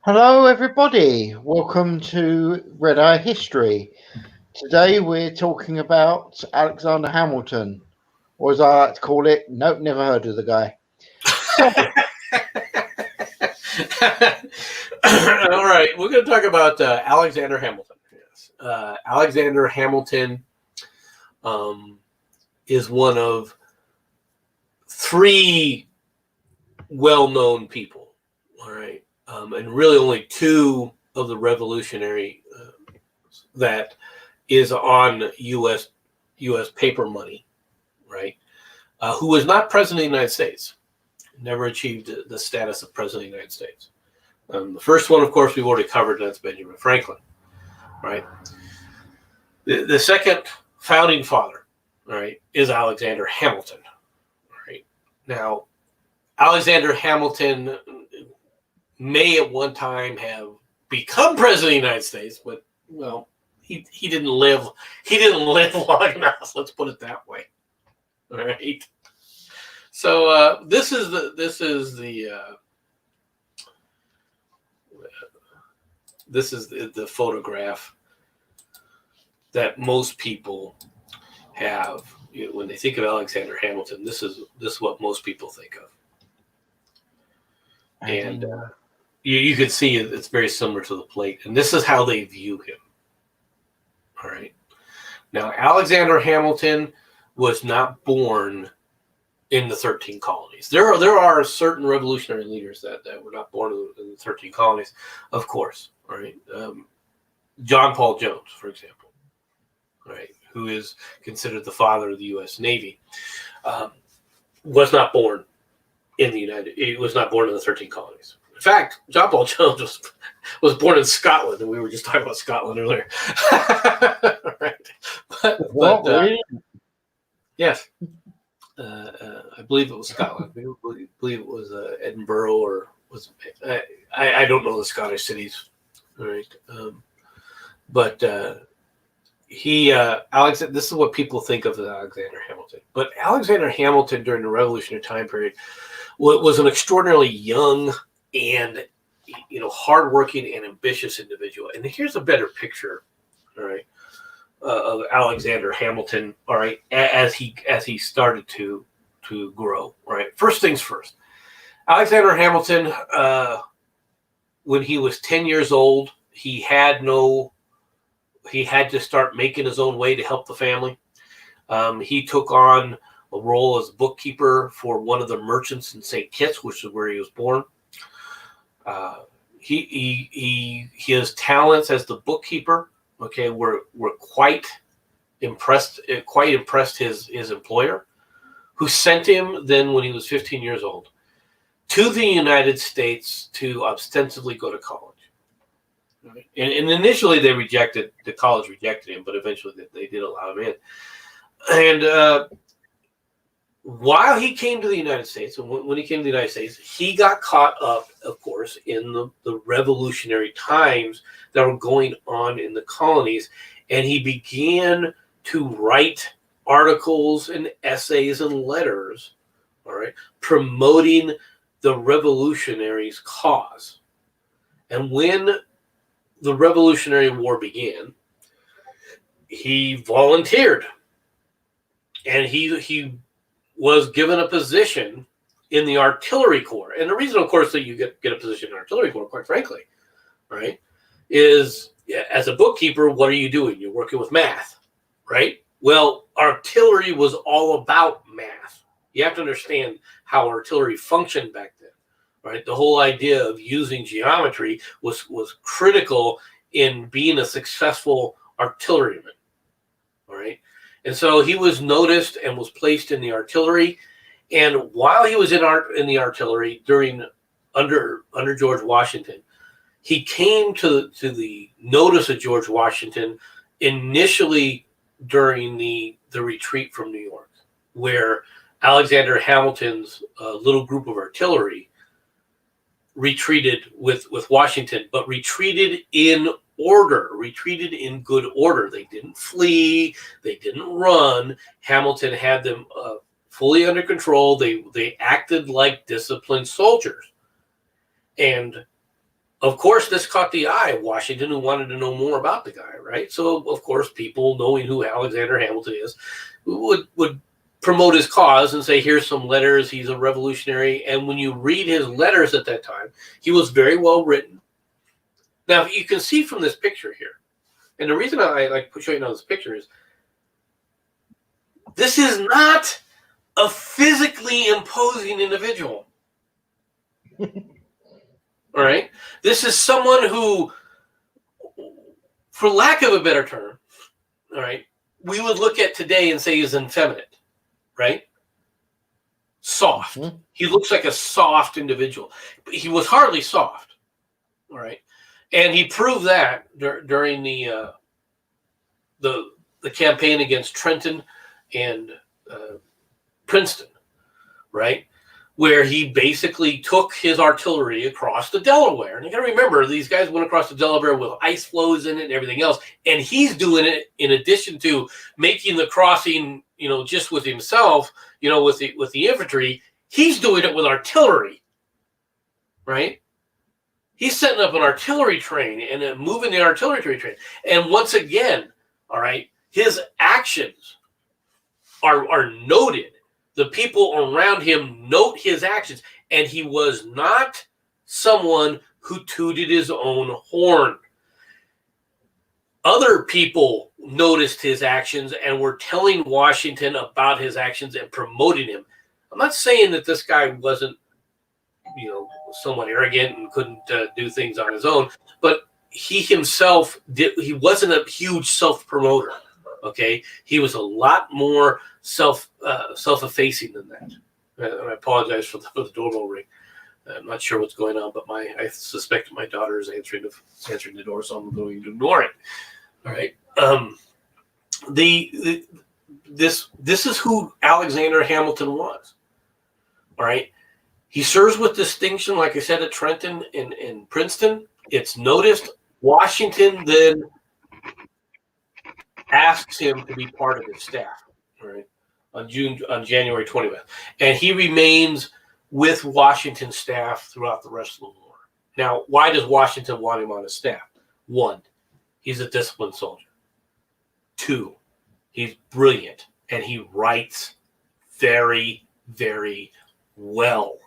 Hello, everybody. Welcome to Red Eye History. Today we're talking about Alexander Hamilton, or as I like to call it, nope, never heard of the guy. So, All right, we're going to talk about Alexander Hamilton. Yes, Alexander Hamilton is one of three well-known people. All right, and really only two of the revolutionary that is on U.S. paper money. Right, who was not president of the United States, never achieved the status of president of the United States. The first one, of course, we've already covered, and that's Benjamin Franklin, right? The second founding father, all right, is Alexander Hamilton, right? Now, Alexander Hamilton may at one time have become president of the United States, but well, he didn't live long enough. Let's put it that way, all right? So this is the photograph that most people have when they think of Alexander Hamilton. This is what most people think of, and you can see it's very similar to the plate. And this is how they view him. All right. Now, Alexander Hamilton was not born in the 13 colonies. There are certain revolutionary leaders that were not born in the 13 colonies, of course. All right. John Paul Jones, for example, right, who is considered the father of the U.S. Navy, was not born in He was not born in the 13 colonies. In fact, John Paul Jones was born in Scotland, and we were just talking about Scotland earlier. Right. Really? Yes. I believe it was Scotland. I believe it was Edinburgh, or was I don't know the Scottish cities. All right, but Alexander. This is what people think of as Alexander Hamilton. But Alexander Hamilton during the Revolutionary time period was an extraordinarily young and hardworking and ambitious individual. And here's a better picture. All right. Of Alexander Hamilton, all right, as he started to grow. All right, first things first. Alexander Hamilton, when he was 10 years old, he had to start making his own way to help the family. He took on a role as bookkeeper for one of the merchants in St. Kitts, which is where he was born. His talents as the bookkeeper, okay, were quite impressed his employer, who sent him then, when he was 15 years old, to the United States to ostensibly go to college. Right? And initially the college rejected him, but eventually they did allow him in. And while he came to the United States, and when he came to the United States, he got caught up, of course, in the revolutionary times that were going on in the colonies, and he began to write articles and essays and letters, all right, promoting the revolutionaries' cause. And when the Revolutionary War began, he volunteered, and he was given a position in the artillery corps. And the reason, of course, that you get a position in the artillery corps, quite frankly, right, is as a bookkeeper, what are you doing? You're working with math, right? Well, artillery was all about math. You have to understand how artillery functioned back then, right? The whole idea of using geometry was critical in being a successful artilleryman, all right? And so he was noticed and was placed in the artillery. And while he was in the artillery under George Washington, he came to the notice of George Washington initially during the retreat from New York, where Alexander Hamilton's little group of artillery retreated with Washington, but retreated in order, retreated in good order. They didn't flee, they didn't run. Hamilton had them fully under control. They acted like disciplined soldiers. And Of course, this caught the eye of Washington, who wanted to know more about the guy, right? So, of course, people knowing who Alexander Hamilton is would promote his cause and say, here's some letters. He's a revolutionary. And when you read his letters at that time, he was very well written. Now, you can see from this picture here, and the reason I like showing you this picture is this is not a physically imposing individual. All right. This is someone who, for lack of a better term, all right, we would look at today and say is effeminate, right? Soft. Mm-hmm. He looks like a soft individual, but he was hardly soft. All right. And he proved that during the campaign against Trenton and Princeton, right? Where he basically took his artillery across the Delaware. And you got to remember, these guys went across the Delaware with ice floes in it and everything else. And he's doing it in addition to making the crossing, just with himself, with the infantry. He's doing it with artillery, right? He's setting up an artillery train and moving the artillery train. And once again, all right, his actions are noted. The people around him note his actions, and he was not someone who tooted his own horn. Other people noticed his actions and were telling Washington about his actions and promoting him. I'm not saying that this guy wasn't, somewhat arrogant and couldn't do things on his own, but he himself he wasn't a huge self-promoter. Okay, he was a lot more self-effacing than that. And I apologize for the doorbell ring. I'm not sure what's going on, but I suspect my daughter is answering the door, so I'm going to ignore it. All right. This is who Alexander Hamilton was. All right. He serves with distinction, like I said, at Trenton and Princeton. It's noticed. Washington then asks him to be part of his staff, right, on January 20th. And he remains with Washington's staff throughout the rest of the war. Now, why does Washington want him on his staff? 1, he's a disciplined soldier. 2, he's brilliant, and he writes very, very well.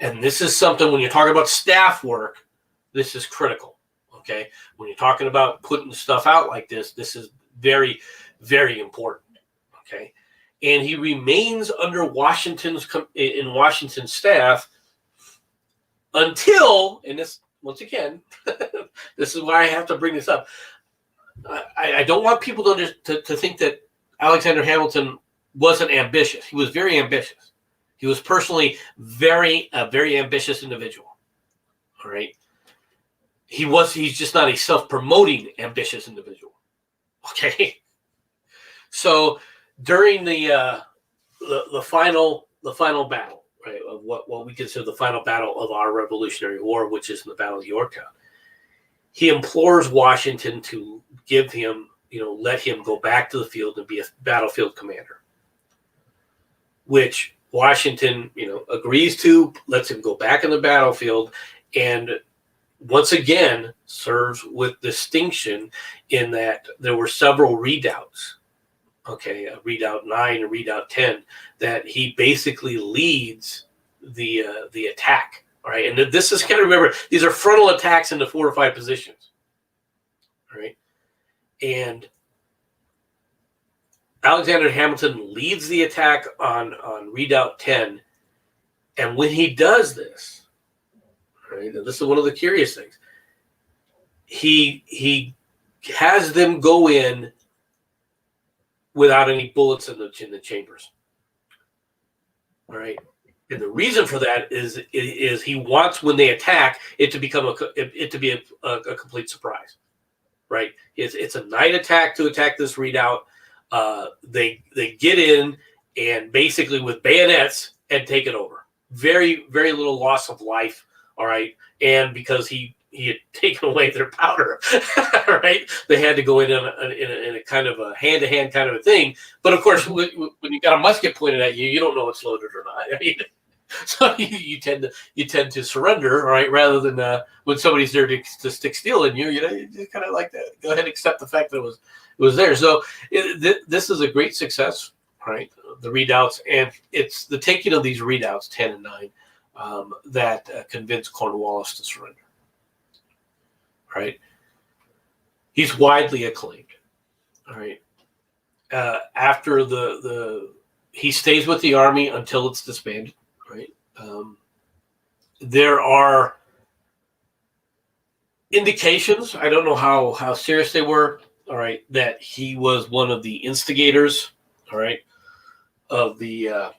And this is something, when you're talking about staff work, this is critical, okay? When you're talking about putting stuff out like this is very, very important, okay? And he remains under Washington's staff until, and this, once again, this is why I have to bring this up. I don't want people to think that Alexander Hamilton wasn't ambitious. He was very ambitious. He was personally a very ambitious individual, all right? He's just not a self-promoting ambitious individual. Okay, so during the final battle, right, of what we consider the final battle of our Revolutionary War, which is the Battle of Yorktown, he implores Washington to give him, let him go back to the field and be a battlefield commander, which Washington, agrees to, lets him go back in the battlefield, and once again serves with distinction in that there were several redoubts, okay, Redoubt 9 and Redoubt 10, that he basically leads the attack, all right? And this is, kind of remember, these are frontal attacks into fortified positions, all right? And Alexander Hamilton leads the attack on Redoubt 10, and when he does this, right, and this is one of the curious things, he has them go in without any bullets in the chambers. All right, and the reason for that is he wants, when they attack, it to become a complete surprise. Right, it's a night attack to attack this redoubt. They get in and basically with bayonets and take it over. Very, very little loss of life. All right, and because he had taken away their powder, right? They had to go in a kind of a hand-to-hand kind of a thing. But of course, when you got a musket pointed at you, you don't know it's loaded or not. I mean, So you tend to surrender, right? Rather than when somebody's there to stick steel in you, you just kind of like that. Go ahead and accept the fact that it was there. So this is a great success, right? The redoubts, and it's the taking of these redoubts 10 and 9 that convinced Cornwallis to surrender. Right? He's widely acclaimed. All right. After he stays with the army until it's disbanded. Right. There are indications, I don't know how serious they were, all right, that he was one of the instigators, all right, of the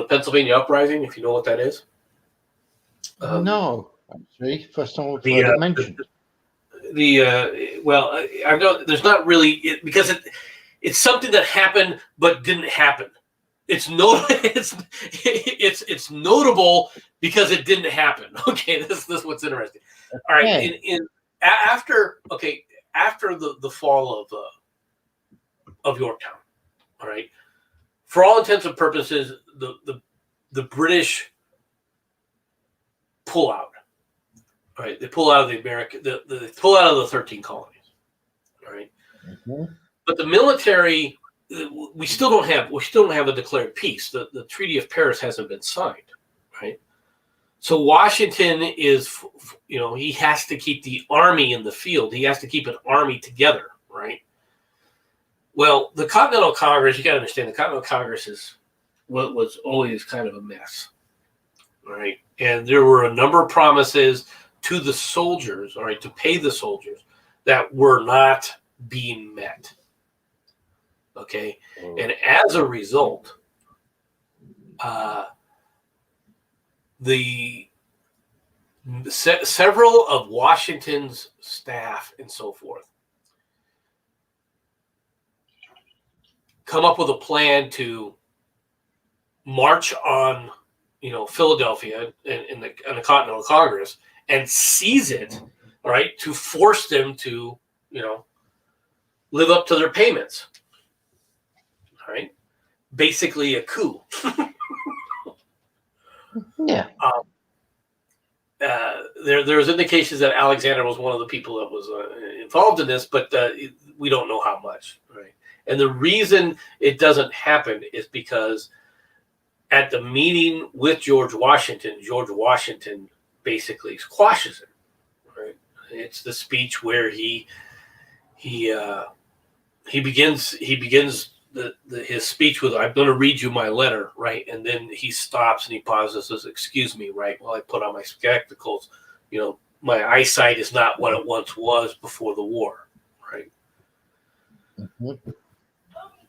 Pennsylvania Uprising, if you know what that is. No, actually, first time I've heard it mentioned. Well, I know there's not really because it's something that happened but didn't happen. It's notable because it didn't happen. Okay, this is what's interesting. All right, after the fall of Yorktown, all right, for all intents and purposes, the British pull out. All right, they pull out of the they pull out of the 13 colonies. All right, but the military. We still don't have a declared peace. The Treaty of Paris hasn't been signed, right? So Washington is, he has to keep the army in the field. He has to keep an army together, right? Well, the Continental Congress, you got to understand, the Continental Congress was always kind of a mess, right? And there were a number of promises to the soldiers, all right, to pay the soldiers that were not being met. Okay, and as a result, several of Washington's staff and so forth come up with a plan to march on, Philadelphia in the Continental Congress and seize it, all right, to force them to, live up to their payments. Right, basically a coup. Yeah. There's indications that Alexander was one of the people that was involved in this, but we don't know how much. Right, and the reason it doesn't happen is because at the meeting with George Washington basically squashes it. Right, it's the speech where he begins. His speech with, I'm going to read you my letter, right? And then he stops and he pauses and says, excuse me, right? While I put on my spectacles, my eyesight is not what it once was before the war, right? Mm-hmm.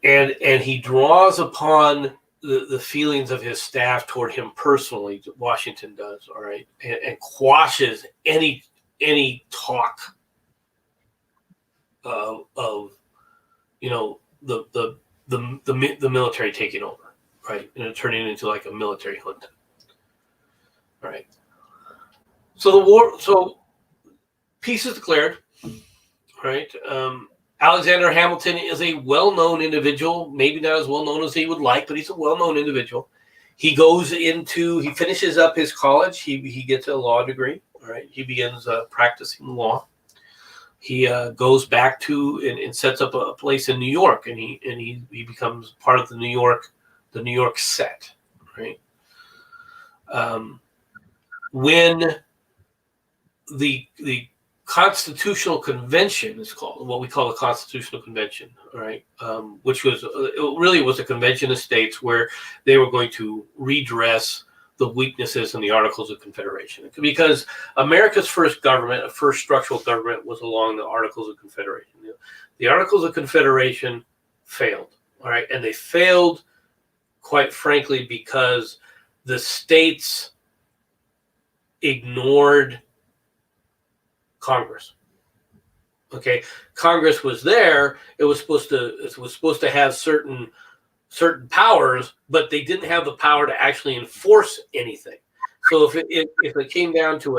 And he draws upon the feelings of his staff toward him personally, Washington does, all right? And quashes any talk of the military taking over, right, and turning into like a military hunt, right? So peace is declared, right? Alexander Hamilton is a well-known individual, maybe not as well-known as he would like, but he's a well-known individual. He finishes up his college. He gets a law degree, all right? He begins practicing law. He goes back to and sets up a place in New York, and he becomes part of the New York set, right? When the Constitutional Convention is called, what we call the Constitutional Convention, all right, which was a convention of states where they were going to redress the weaknesses in the Articles of Confederation, because America's first structural government was along the Articles of Confederation. The Articles of Confederation failed, all right, and they failed, quite frankly, because the states ignored Congress. Okay, Congress was there. It was supposed to have certain powers, but they didn't have the power to actually enforce anything. So if it came down to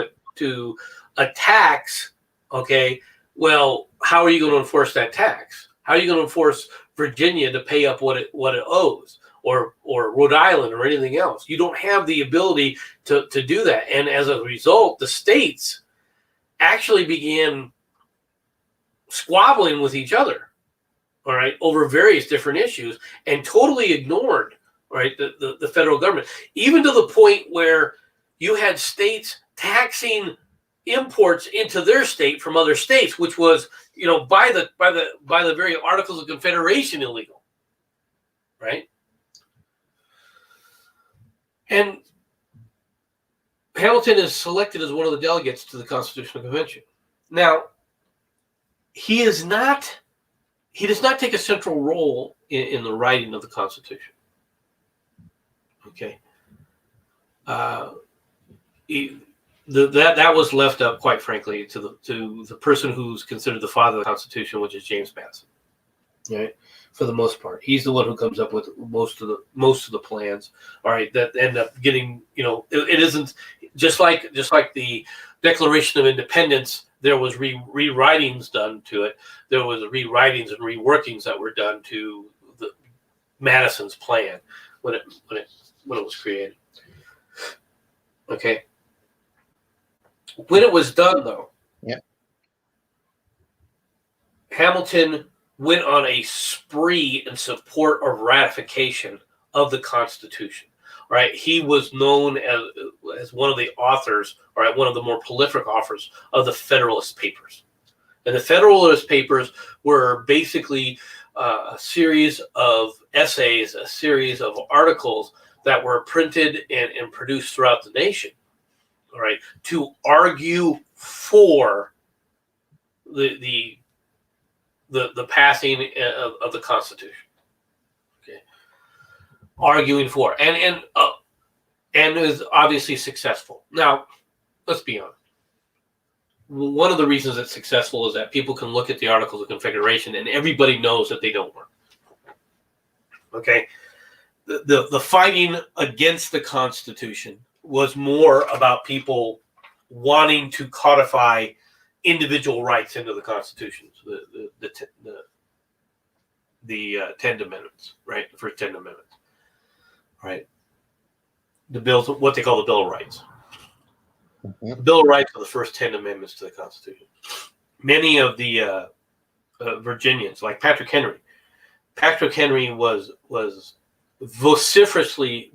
a tax, okay, well, how are you going to enforce that tax? How are you going to enforce Virginia to pay up what it owes? or Rhode Island or anything else. You don't have the ability to do that. And as a result, the states actually began squabbling with each other, all right, over various different issues, and totally ignored, right, the federal government, even to the point where you had states taxing imports into their state from other states, which was, by the very Articles of Confederation illegal, right? And Hamilton is selected as one of the delegates to the Constitutional Convention. Now, he does not take a central role in the writing of the Constitution. Okay. That was left up, quite frankly, to the person who's considered the father of the Constitution, which is James Madison. Right, for the most part, he's the one who comes up with most of the plans. All right, that end up getting, it isn't just like the Declaration of Independence. There was rewritings done to it. There was rewritings and reworkings that were done to Madison's plan when it was created. Okay. When it was done, though, Hamilton went on a spree in support of ratification of the Constitution. Right, he was known as one of the authors, or one of the more prolific authors of the Federalist Papers. And the Federalist Papers were basically a series of essays, a series of articles that were printed and produced throughout the nation, all right, to argue for the passing of the Constitution. Okay, arguing for, and is obviously successful. Now, let's be honest. One of the reasons it's successful is that people can look at the Articles of Confederation and everybody knows that they don't work. Okay, the fighting against the Constitution was more about people wanting to codify individual rights into the Constitution. The 10 Amendments, right? The first 10 Amendments, right? The bills, what they call the Bill of Rights. The Bill of Rights are the first 10 amendments to the Constitution. Many of the Virginians, like Patrick Henry was vociferously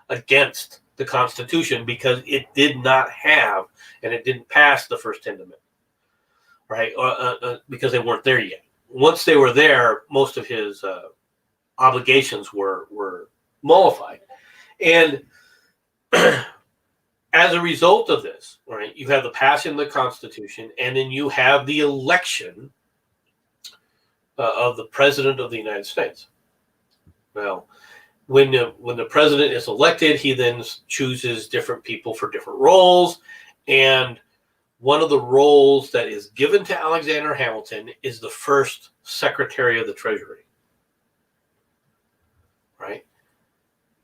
against the Constitution because it did not have, and it didn't pass the first 10 amendments, right? Because they weren't there yet. Once they were there, most of his obligations were mollified. And as a result of this, right, you have the passing of the Constitution, and then you have the election of the President of the United States. Well, when the president is elected, he then chooses different people for different roles, and one of the roles that is given to Alexander Hamilton is the first Secretary of the Treasury. Right?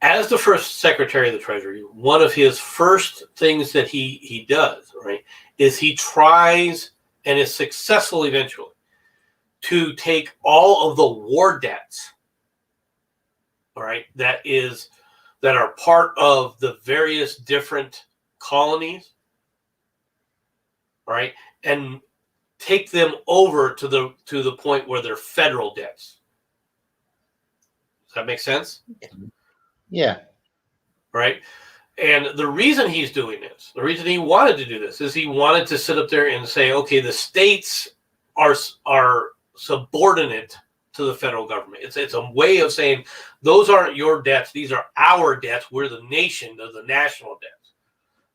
As the first Secretary of the Treasury, one of his first things that he does, right, is he tries and is successful eventually to take all of the war debts, all right, that are part of the various different colonies, all right, and take them over to the point where they're federal debts. Does that make sense? Yeah. Right. And the reason he's doing this, the reason he wanted to do this, is he wanted to sit up there and say, okay, the states are subordinate to the federal government. It's a way of saying those aren't your debts; these are our debts. We're the nation of the national debts.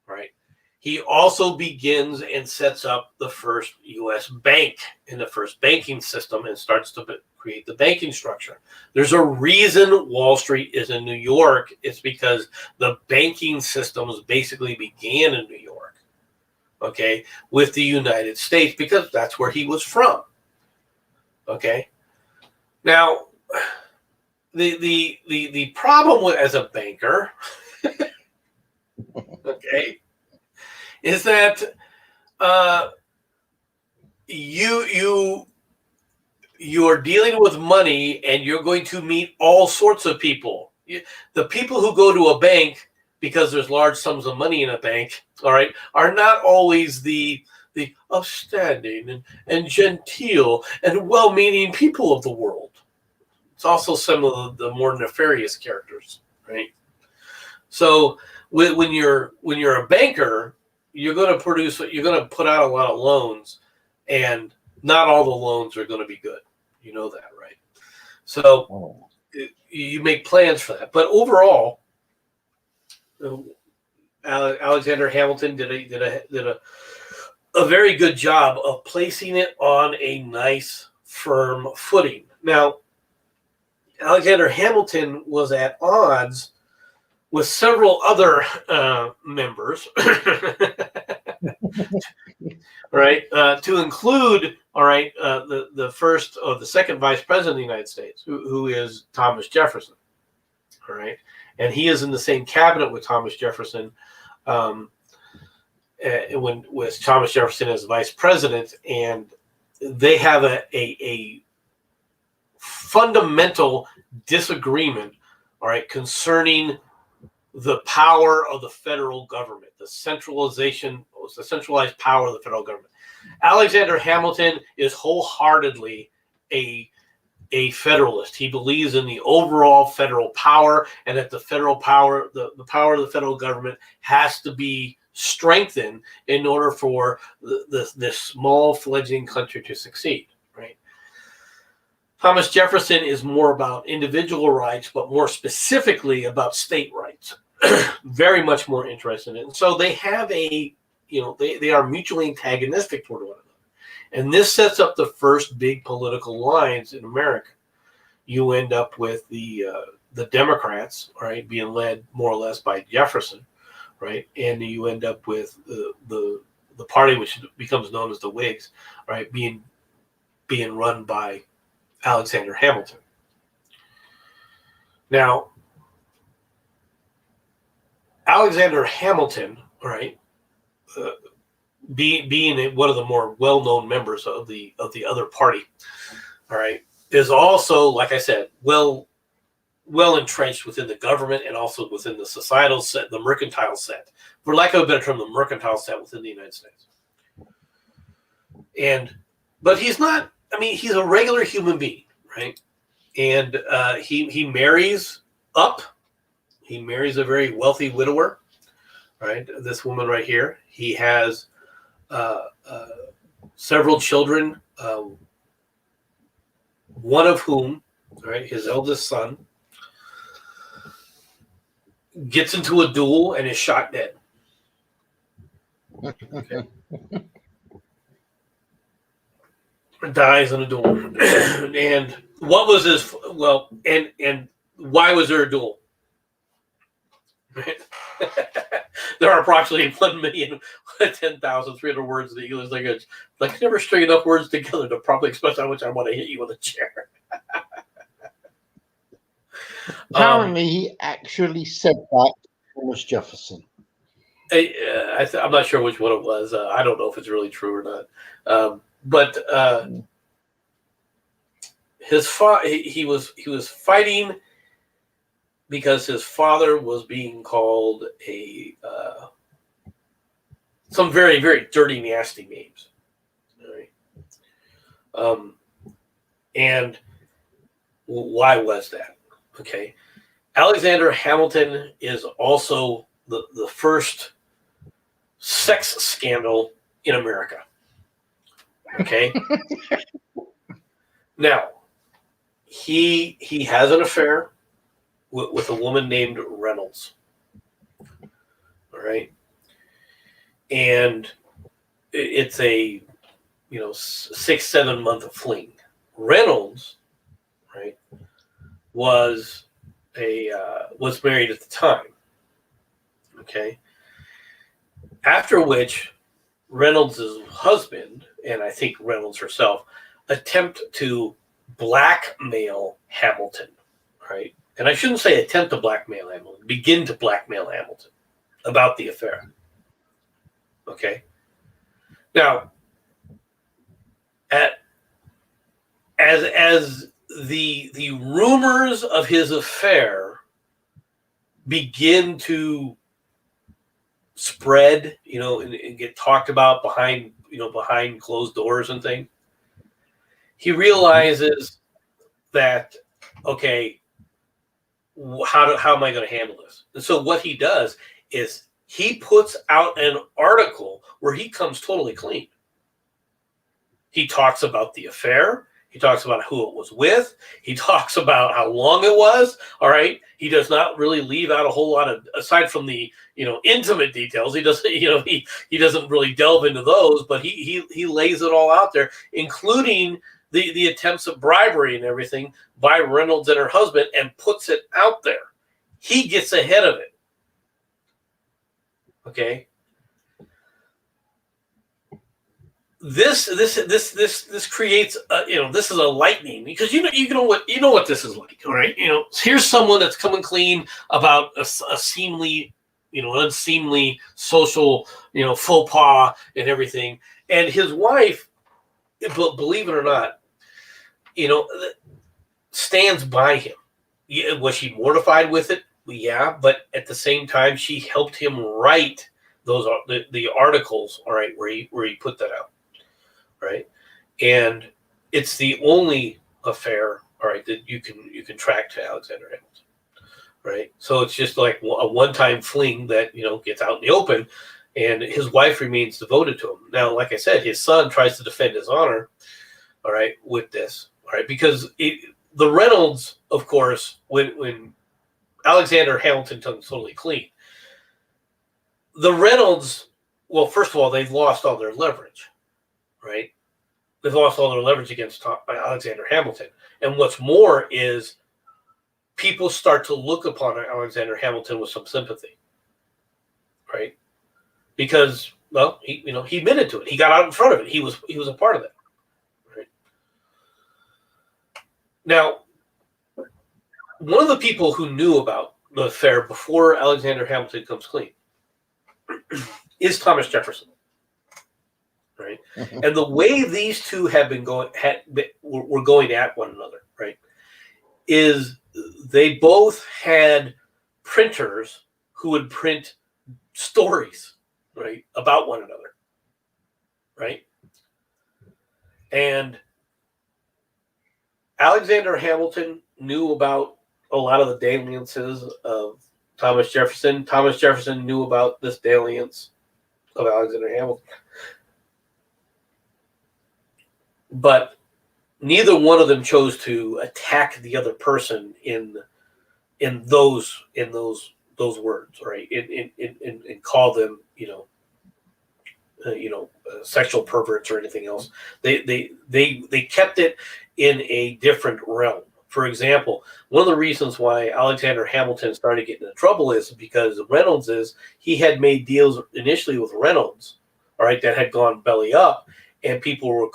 Right. He also begins and sets up the first U.S. bank in the first banking system and starts to create the banking structure. There's a reason Wall Street is in New York. It's because the banking systems basically began in New York, okay, with the United States, because that's where he was from. Okay. Now, the problem with as a banker, okay, is that you're dealing with money, and you're going to meet all sorts of people. The people who go to a bank because there's large sums of money in a bank, all right, are not always the upstanding and genteel and well-meaning people of the world. It's also some of the more nefarious characters, right? So when you're a banker, you're going to put out a lot of loans, and not all the loans are going to be good. You know that, right? So you make plans for that. But overall, Alexander Hamilton did a very good job of placing it on a nice, firm footing. Now, Alexander Hamilton was at odds with several other members, right? To include, all right, the first or the second vice president of the United States, who is Thomas Jefferson, all right, and he is in the same cabinet with Thomas Jefferson, with Thomas Jefferson as vice president, and they have a fundamental disagreement, all right, concerning the power of the federal government, the centralized power of the federal government. Alexander Hamilton is wholeheartedly a federalist. He believes in the overall federal power, and that the federal power, the power of the federal government, has to be strengthened in order for this small fledgling country to succeed, right? Thomas Jefferson is more about individual rights, but more specifically about state rights. Very much more interested in it. And so they have they are mutually antagonistic toward one another. And this sets up the first big political lines in America. You end up with the Democrats, right, being led more or less by Jefferson, right, and you end up with the party which becomes known as the Whigs, right, being run by Alexander Hamilton. Now, Alexander Hamilton, right, being one of the more well-known members of the other party, all right, is also, like I said, well entrenched within the government and also within the societal set, the mercantile set, for lack of a better term, the mercantile set within the United States. But he's not. I mean, he's a regular human being, right? And he marries up. He marries a very wealthy widower, right? This woman right here. He has several children, one of whom, right, his eldest son, gets into a duel and is shot dead. Okay. Dies in a duel. And what was his, and why was there a duel? There are approximately 1,010,300 words in the English language. I can never string enough words together to properly express how much I want to hit you with a chair. Apparently, he actually said that to Thomas Jefferson. I'm not sure which one it was. I don't know if it's really true or not. But he was fighting because his father was being called some very, very dirty, nasty names. All right. And why was that? Okay. Alexander Hamilton is also the first sex scandal in America. Okay. Now, he has an affair with a woman named Reynolds. All right. And it's a 6-7 month fling. Reynolds, right, was married at the time. Okay. After which, Reynolds' husband, and I think Reynolds herself, attempt to blackmail Hamilton, right? And I shouldn't say attempt to blackmail Hamilton, begin to blackmail Hamilton about the affair. Okay. Now, as the rumors of his affair begin to spread, and get talked about behind closed doors and things, he realizes that, okay, how am I going to handle this? And so what he does is he puts out an article where he comes totally clean. He talks about the affair. He talks about who it was with. He talks about how long it was. All right. He does not really leave out a whole lot of, aside from the, intimate details. He doesn't, he doesn't really delve into those, but he lays it all out there, including the attempts of bribery and everything by Reynolds and her husband, and puts it out there. He gets ahead of it. Okay. This creates this is a lightning, because you know what this is like, all right? Here's someone that's coming clean about a seemingly unseemly social faux pas and everything, and his wife, believe it or not, stands by him. Was she mortified with it? Yeah, but at the same time, she helped him write those the articles, all right, where he put that out. Right, and it's the only affair, all right, that you can track to Alexander Hamilton, right? So it's just like a one-time fling that gets out in the open, and his wife remains devoted to him. Now, like I said, his son tries to defend his honor, all right, with this, all right, because the Reynolds, of course, when Alexander Hamilton comes totally clean, the Reynolds, well, first of all, they've lost all their leverage. Right, they've lost all their leverage against Alexander Hamilton, and what's more is people start to look upon Alexander Hamilton with some sympathy, right? Because he admitted to it. He got out in front of it. He was a part of that. Right. Now, one of the people who knew about the affair before Alexander Hamilton comes clean is Thomas Jefferson. Right, and the way these two were going at one another, right, is they both had printers who would print stories, right, about one another, right, and Alexander Hamilton knew about a lot of the dalliances of Thomas Jefferson. Thomas Jefferson knew about this dalliance of Alexander Hamilton. But neither one of them chose to attack the other person in those words, right? And call them, sexual perverts or anything else. They kept it in a different realm. For example, one of the reasons why Alexander Hamilton started getting into trouble is because he had made deals initially with Reynolds, all right, that had gone belly up, and people were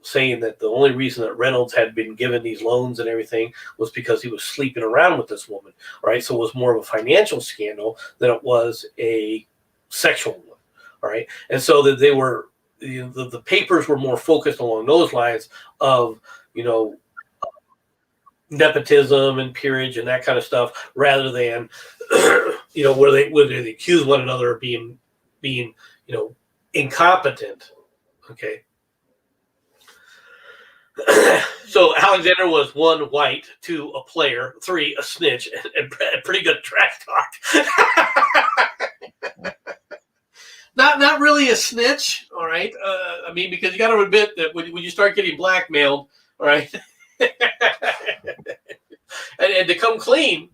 saying that the only reason that Reynolds had been given these loans and everything was because he was sleeping around with this woman, right? So it was more of a financial scandal than it was a sexual one, all right? And so that they were, the papers were more focused along those lines of, nepotism and peerage and that kind of stuff, rather than, where they accuse one another of being, incompetent, okay? So Alexander was 1, white; 2, a player; 3, a snitch, and pretty good trash talk. Not really a snitch, all right. Because you got to admit that when you start getting blackmailed, all right, and to come clean,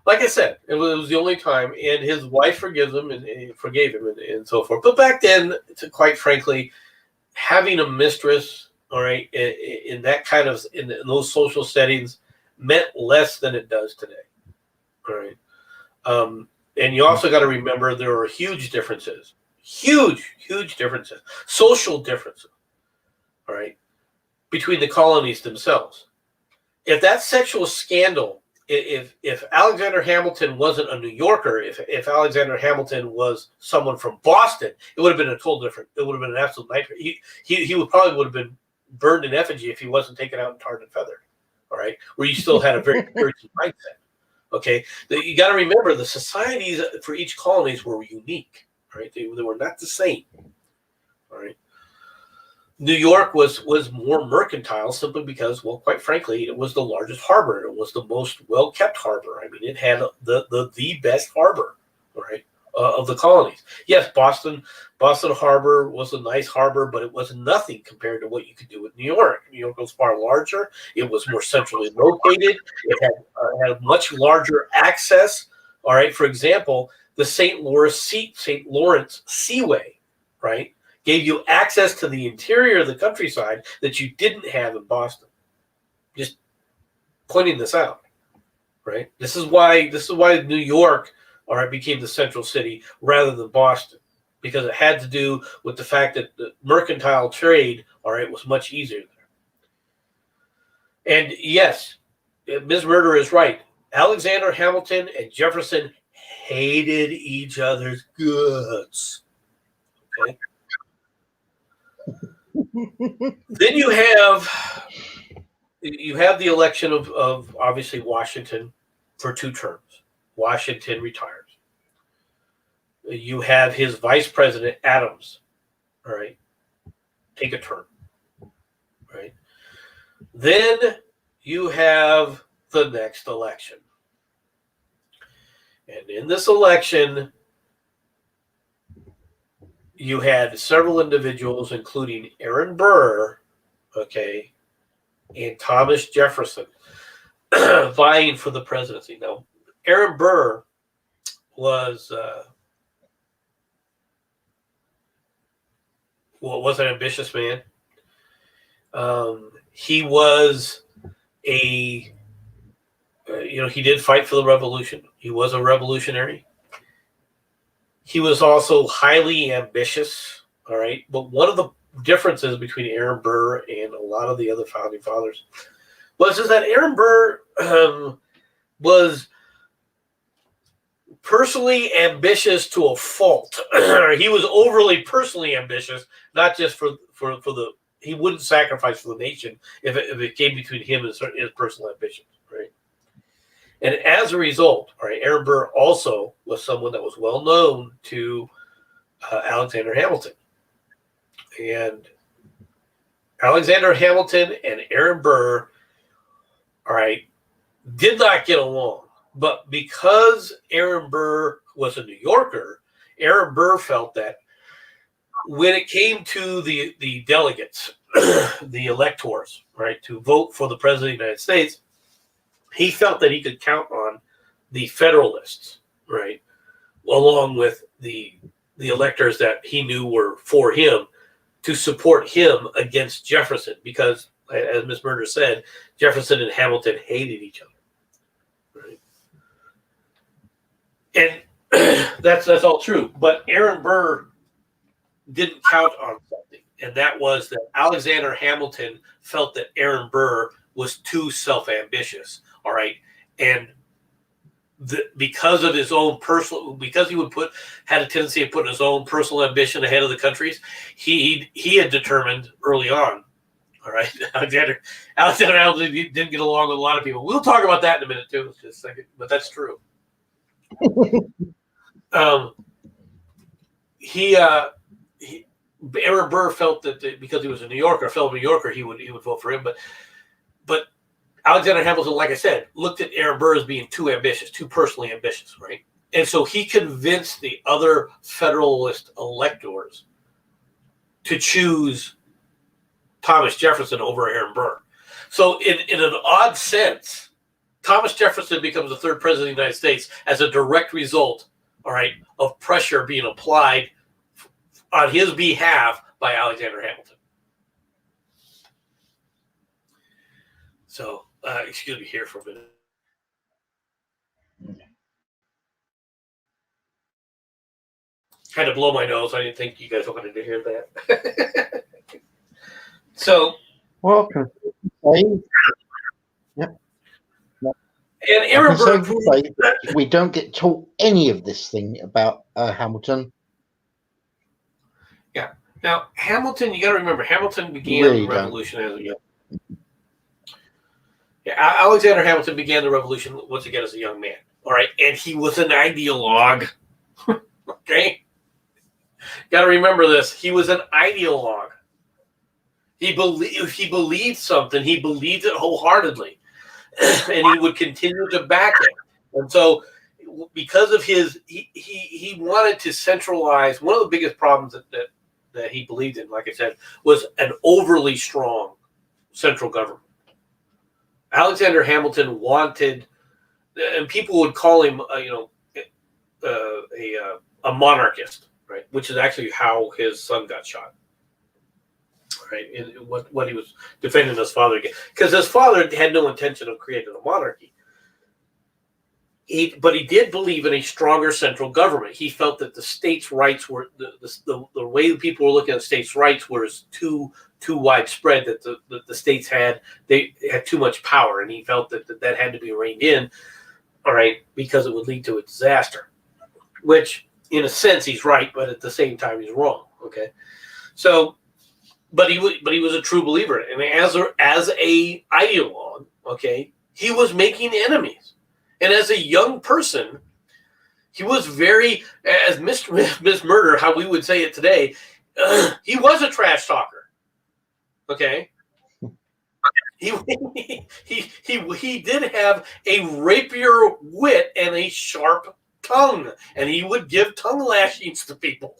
like I said, it was the only time, and his wife forgave him and so forth. But back then, quite frankly, having a mistress, all right, in that kind of in those social settings meant less than it does today, all right. And you also got to remember there are huge differences, huge differences, social differences, all right, between the colonies themselves. If that sexual scandal if Alexander Hamilton wasn't a New Yorker, if Alexander Hamilton was someone from Boston, it would have been a total different. It would have been an absolute nightmare. He would have been burned in effigy if he wasn't taken out and tarred and feathered. All right, where you still had a very Puritan mindset. Okay, you got to remember the societies for each colonies were unique. Right, they were not the same. All right. New York was more mercantile simply because, well, quite frankly, it was the largest harbor. It was the most well-kept harbor. I mean, it had the best harbor, right, of the colonies. Yes, Boston Harbor was a nice harbor, but it was nothing compared to what you could do with New York. New York was far larger. It was more centrally located. It had much larger access. All right, for example, the St. Lawrence Seaway, right, gave you access to the interior of the countryside that you didn't have in Boston. Just pointing this out, right? This is why New York, all right, became the central city rather than Boston, because it had to do with the fact that the mercantile trade, all right, was much easier there. And yes, Ms. Murder is right. Alexander Hamilton and Jefferson hated each other's guts. Okay. Then you have the election of obviously Washington for 2 terms. Washington retires. You have his vice president Adams, all right, take a term, right? Then you have the next election, and in this election, you had several individuals, including Aaron Burr, okay, and Thomas Jefferson, vying for the presidency. Now, Aaron Burr was an ambitious man. He was he did fight for the revolution. He was a revolutionary. He was also highly ambitious, all right? But one of the differences between Aaron Burr and a lot of the other founding fathers was that Aaron Burr was personally ambitious to a fault. He was overly personally ambitious, not just for the – he wouldn't sacrifice for the nation if it came between him and his personal ambitions, right? And as a result, all right, Aaron Burr also was someone that was well known to Alexander Hamilton. And Alexander Hamilton and Aaron Burr, all right, did not get along. But because Aaron Burr was a New Yorker, Aaron Burr felt that when it came to the delegates, the electors, right, to vote for the president of the United States, he felt that he could count on the Federalists, right, along with the electors that he knew were for him, to support him against Jefferson, because, as Ms. Murder said, Jefferson and Hamilton hated each other, right? And that's all true. But Aaron Burr didn't count on something, and that was that Alexander Hamilton felt that Aaron Burr was too self-ambitious. All right, and because of his own personal, because he had a tendency of putting his own personal ambition ahead of the country's, he had determined early on. All right, Alexander Hamilton didn't get along with a lot of people. We'll talk about that in a minute too, just a second. But that's true. Aaron Burr felt that because he was a fellow New Yorker, he would vote for him, but Alexander Hamilton, like I said, looked at Aaron Burr as being too ambitious, too personally ambitious, right? And so he convinced the other Federalist electors to choose Thomas Jefferson over Aaron Burr. So in an odd sense, Thomas Jefferson becomes the 3rd president of the United States as a direct result, all right, of pressure being applied on his behalf by Alexander Hamilton. So, excuse me here for a minute. Kind of blow my nose. I didn't think you guys wanted to hear that. So, welcome. Yep. And I can Ehrenberg safely say that we don't get taught any of this thing about Hamilton. Yeah. Now, Hamilton, you got to remember, Hamilton began Really the don't. revolution as a young. Yeah, Alexander Hamilton began the revolution once again as a young man. All right, and he was an ideologue. Okay, got to remember this. He was an ideologue. If he believed something, he believed it wholeheartedly, and he would continue to back it. And so, because of his, he wanted to centralize. One of the biggest problems that he believed in, like I said, was an overly strong central government. Alexander Hamilton wanted, and people would call him, a monarchist, right? Which is actually how his son got shot, right? In what he was defending his father against, because his father had no intention of creating a monarchy. But he did believe in a stronger central government. He felt that the states' rights were the way that people were looking at states' rights was too widespread. That the states had too much power, and he felt that had to be reined in. All right, because it would lead to a disaster. Which, in a sense, he's right, but at the same time, he's wrong. Okay, so, but he was a true believer, and as a ideologue, okay, he was making enemies. And as a young person, he was very, as Miss Murder, how we would say it today, he was a trash talker. Okay, he did have a rapier wit and a sharp tongue, and he would give tongue lashings to people.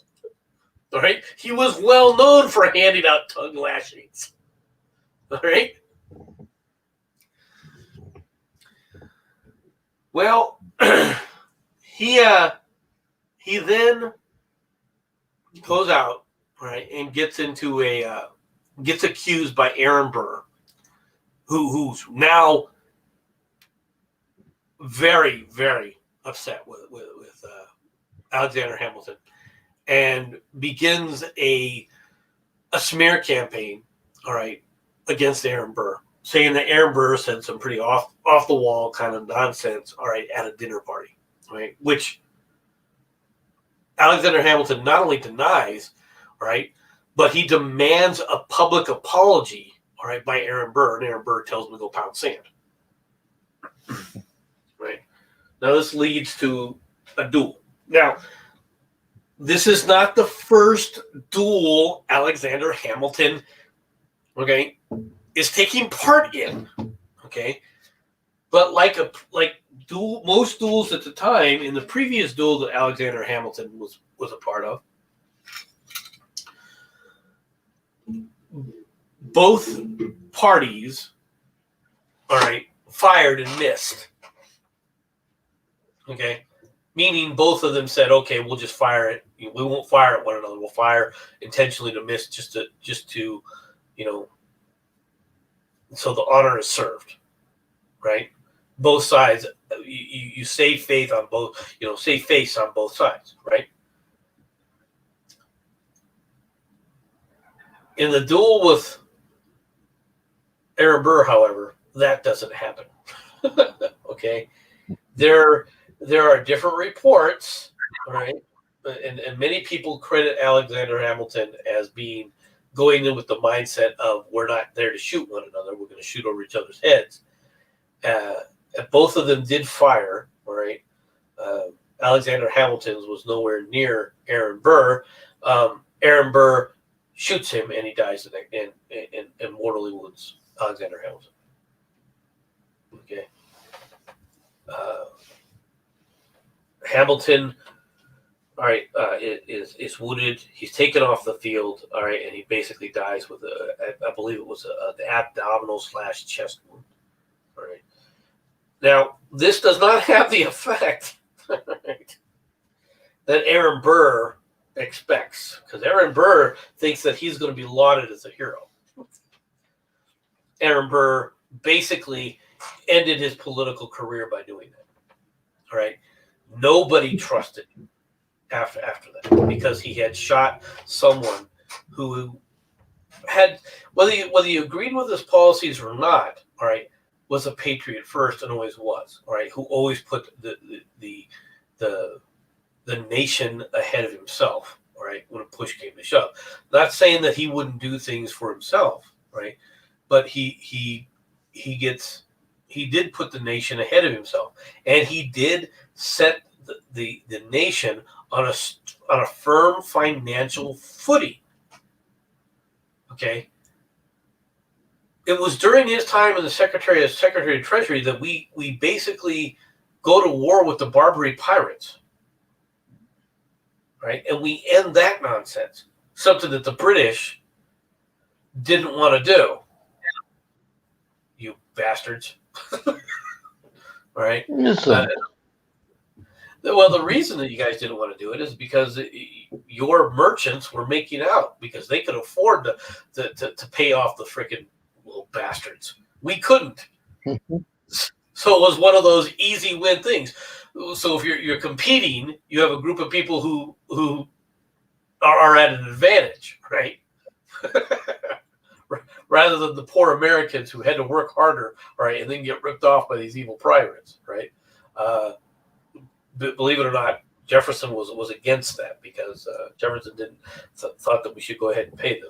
All right, he was well known for handing out tongue lashings. All right. Well, he then goes out, right, and gets accused by Aaron Burr, who's now very, very upset with Alexander Hamilton, and begins a smear campaign, all right, against Aaron Burr, saying that Aaron Burr said some pretty off the wall kind of nonsense, all right, at a dinner party, right? Which Alexander Hamilton not only denies, right, but he demands a public apology, all right, by Aaron Burr, and Aaron Burr tells him to go pound sand. Right. Now this leads to a duel. Now, this is not the first duel Alexander Hamilton, okay, is taking part in, okay, but most duels at the time, in the previous duel that Alexander Hamilton was a part of, both parties, all right, fired and missed, okay, meaning both of them said, okay, we'll just fire it. We won't fire at one another. We'll fire intentionally to miss, just to, so the honor is served, right? Both sides, you save faith on both, save face on both sides, right? In the duel with Aaron Burr, however, that doesn't happen. Okay, there are different reports, all right, and many people credit Alexander Hamilton as going in with the mindset of, we're not there to shoot one another, we're going to shoot over each other's heads. Both of them did fire, all right. Alexander Hamilton's was nowhere near Aaron Burr. Aaron Burr shoots him, and he dies and mortally wounds Alexander Hamilton. Okay. Hamilton, all right, is wounded. He's taken off the field, all right, and he basically dies with I believe it was the abdominal / chest wound. All right. Now, this does not have the effect, right, that Aaron Burr expects, because Aaron Burr thinks that he's going to be lauded as a hero. Aaron Burr basically ended his political career by doing that. All right. Nobody trusted him after that, because he had shot someone who had, whether you agreed with his policies or not, all right, was a patriot first and always was, all right, who always put the nation ahead of himself, all right, when a push came to shove. Not saying that he wouldn't do things for himself, right, but he did put the nation ahead of himself, and he did set the nation on a firm financial footing. Okay. It was during his time as the Secretary of Treasury that we basically go to war with the Barbary pirates, right? And we end that nonsense, something that the British didn't want to do. You bastards. All right. Listen, Well, the reason that you guys didn't want to do it is because your merchants were making out because they could afford to pay off the freaking little bastards. We couldn't. So it was one of those easy win things. So if you're competing, you have a group of people who are at an advantage, right? Rather than the poor Americans who had to work harder, right, and then get ripped off by these evil pirates, right? Believe it or not, Jefferson was against that because Jefferson thought that we should go ahead and pay them.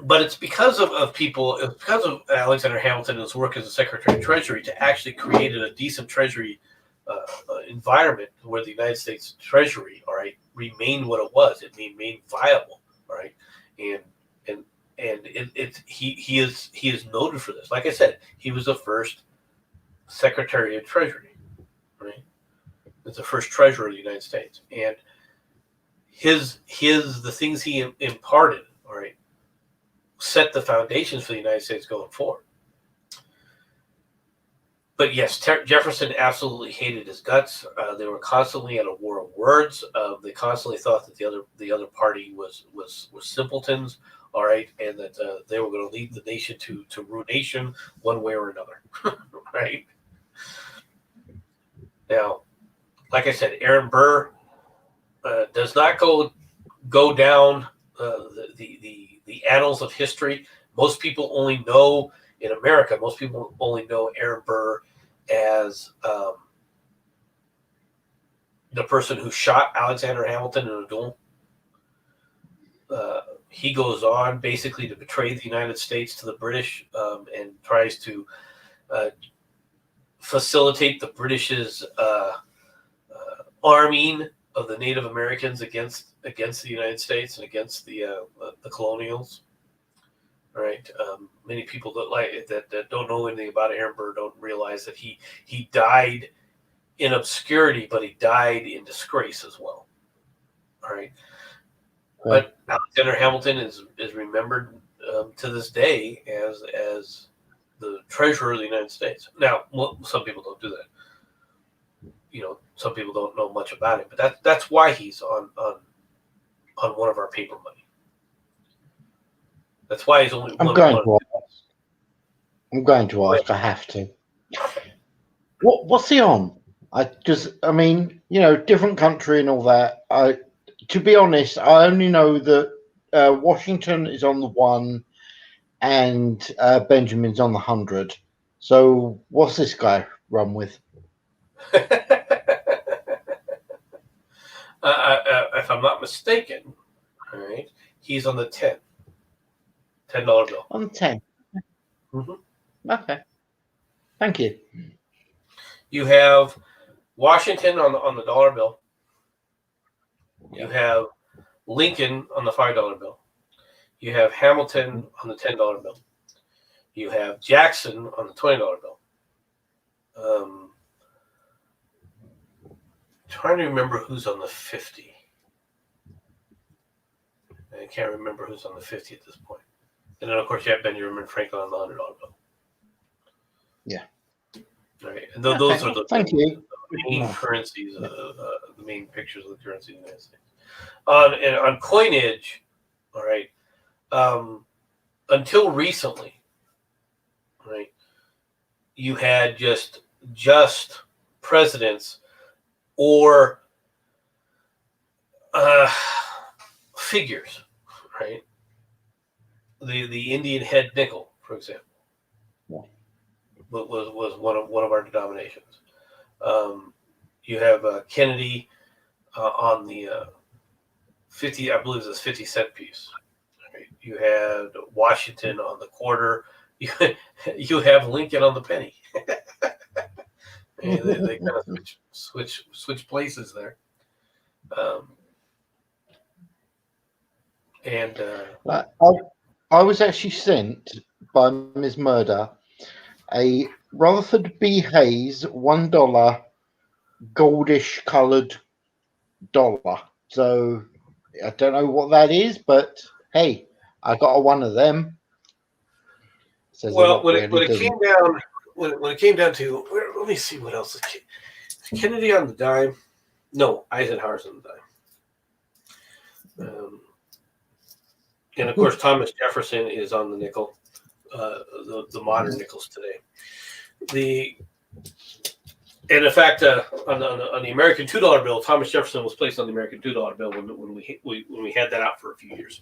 But it's because of people, it's because of Alexander Hamilton and his work as a Secretary of Treasury to actually created a decent Treasury environment where the United States Treasury, all right, remained what it was. It remained viable, all right, and he is noted for this. Like I said, he was the first Secretary of Treasury, right? It's the first Treasurer of the United States, and the things he imparted, all right, set the foundations for the United States going forward. But yes, Jefferson absolutely hated his guts. They were constantly at a war of words. They constantly thought that the other party was simpletons, all right, and that they were going to lead the nation to ruination one way or another, right? Now, like I said, Aaron Burr does not go down the annals of history. Most people only know in America. Most people only know Aaron Burr as the person who shot Alexander Hamilton in a duel. He goes on basically to betray the United States to the British and tries to facilitate the British's arming of the Native Americans against the United States and against the colonials. All right. Many people that don't know anything about Aaron Burr don't realize that he died in obscurity, but he died in disgrace as well. All right. But Alexander Hamilton is remembered to this day as the treasurer of the United States. Now, some people don't do that. You know, some people don't know much about it, but that's why he's on one of our paper money. That's why he's only. I'm going to ask. I have to. What's he on? I mean, you know, different country and all that. To be honest, I only know that Washington is on the 1 and Benjamin's on the 100. So what's this guy run with? If I'm not mistaken, all right, he's on the $10 bill. On the 10. Mm-hmm. Okay. Thank you. You have Washington on the dollar bill. You have Lincoln on the $5 bill. You have Hamilton on the $10 bill. You have Jackson on the $20 bill. Trying to remember who's on the 50. I can't remember who's on the 50 at this point. And then, of course, you have Benjamin Franklin on the $100 bill. Yeah. All right. And those are the main you. currencies, the main pictures of the currency in the United States. On coinage, all right, until recently, right, you had just presidents or figures, right? The Indian head nickel, for example, was one of our denominations. You have Kennedy on the 50, I believe it's 50-cent piece. Right? You had Washington on the quarter. You have Lincoln on the penny. And they kind of switch places there. I was actually sent by Ms. Murder a Rutherford B. Hayes $1 goldish coloured dollar. So I don't know what that is, but hey, I got one of them. Says well, when it came down, when it came down to, let me see what else. Kennedy on the dime. No, Eisenhower's on the dime. And of course, Thomas Jefferson is on the nickel, the modern nickels today. And in fact, on the American $2 bill, Thomas Jefferson was placed on the American $2 bill when we had that out for a few years,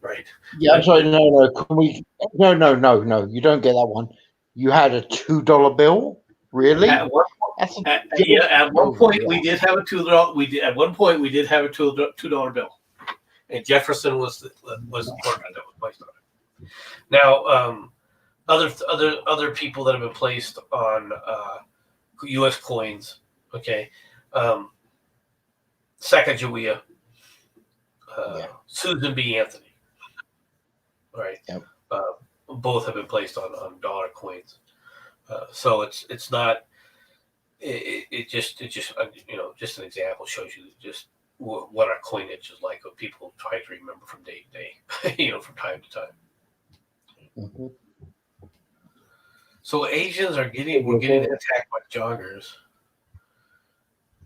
right? Yeah, I'm sorry. No. Can we? No. You don't get that one. You had a $2 bill, really? At one point, we did have a $2. At one point, we did have a $2 bill, and Jefferson was the partner that was placed on it. Now, other people that have been placed on U.S. coins, okay, Sacagawea, Susan B. Anthony, right? Yep. Both have been placed on dollar coins, so it's not. It just just an example shows you just what our coinage is like. What people try to remember from day to day, from time to time. Mm-hmm. So Asians we're getting attacked by joggers,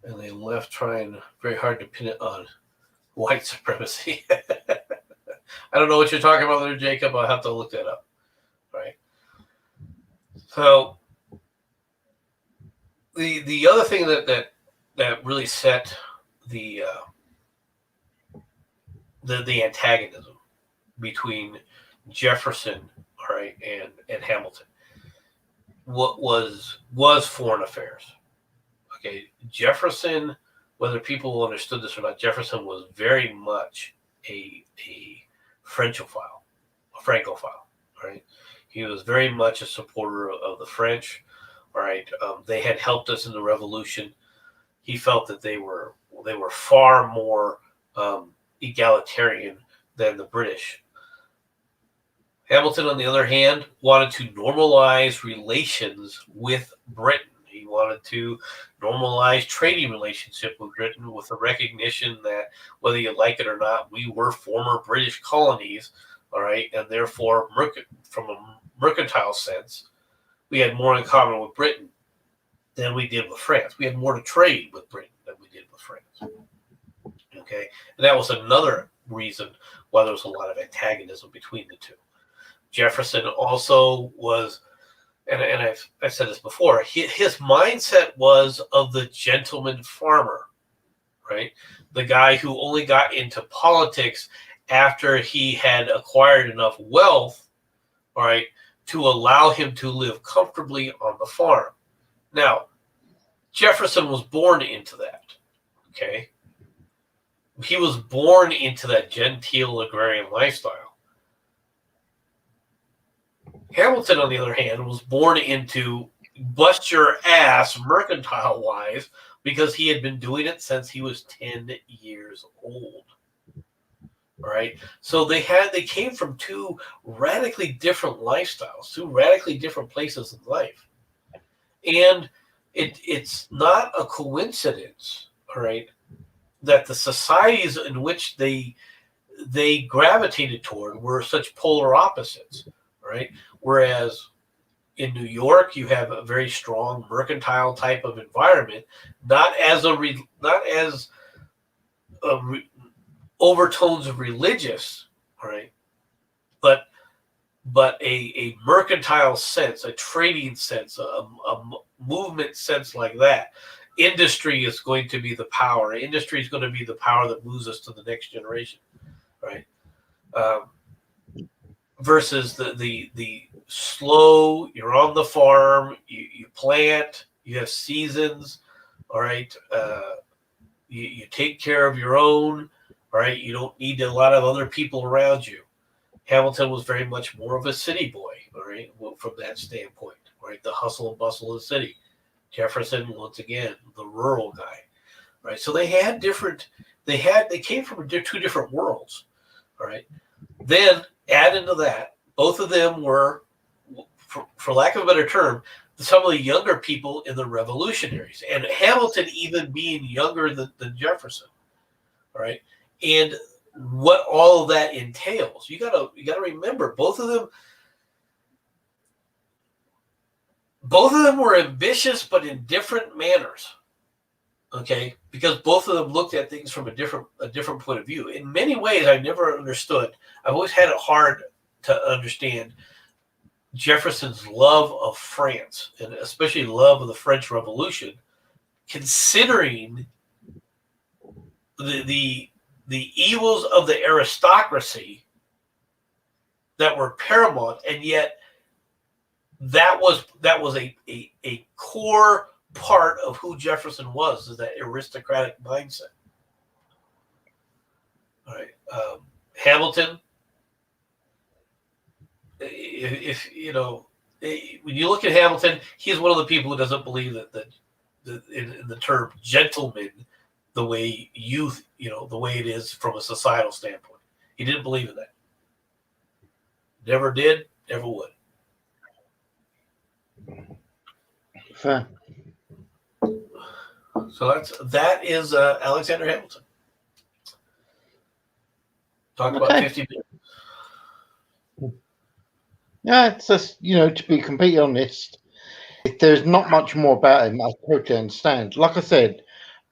and they left trying very hard to pin it on white supremacy. I don't know what you're talking about there, Jacob. I'll have to look that up. Right. So the other thing that really set the antagonism between Jefferson, all right, and Hamilton, what was foreign affairs. Okay, Jefferson, whether people understood this or not, Jefferson was very much a Francophile, right? He was very much a supporter of the French, right? They had helped us in the Revolution. He felt that they were far more egalitarian than the British. Hamilton, on the other hand, wanted to normalize relations with Britain. He wanted to normalize trading relationship with Britain with the recognition that whether you like it or not, we were former British colonies, all right, and therefore, from a mercantile sense, we had more in common with Britain than we did with France. We had more to trade with Britain than we did with France. Okay, and that was another reason why there was a lot of antagonism between the two. Jefferson also was, and I've said this before, his mindset was of the gentleman farmer, right? The guy who only got into politics after he had acquired enough wealth, all right, to allow him to live comfortably on the farm. Now, Jefferson was born into that, okay? He was born into that genteel agrarian lifestyle. Hamilton, on the other hand, was born into bust your ass mercantile-wise because he had been doing it since he was 10 years old. All right, so they came from two radically different lifestyles, two radically different places in life, and it's not a coincidence, all right, that the societies in which they gravitated toward were such polar opposites, right? Whereas in New York, you have a very strong mercantile type of environment, not as overtones of religious, right? But a mercantile sense, a trading sense, a movement sense like that. Industry is going to be the power. Industry is going to be the power that moves us to the next generation, right? versus the slow. You're on the farm. You plant. You have seasons. All right. You take care of your own. All right. You don't need a lot of other people around you. Hamilton was very much more of a city boy. All right. Well, from that standpoint, right, the hustle and bustle of the city. Jefferson, once again, the rural guy. Right. So they had different. They came from two different worlds. All right. Then add into that, both of them were, for lack of a better term, some of the younger people in the revolutionaries, and Hamilton even being younger than Jefferson. All right. And what all of that entails. You gotta remember, both of them were ambitious, but in different manners. Okay, because both of them looked at things from a different point of view. In many ways, I never understood. I've always had it hard to understand Jefferson's love of France, and especially love of the French Revolution, considering the evils of the aristocracy that were paramount, and yet that was a core part of who Jefferson was, is that aristocratic mindset. All right, Hamilton. If you know, when you look at Hamilton, he's one of the people who doesn't believe that in the term gentleman, the way the way it is from a societal standpoint. He didn't believe in that. Never did, never would. Fair. So that is Alexander Hamilton. Talk about 50 minutes. Yeah, it's just, to be completely honest, if there's not much more about him, I totally understand. Like I said,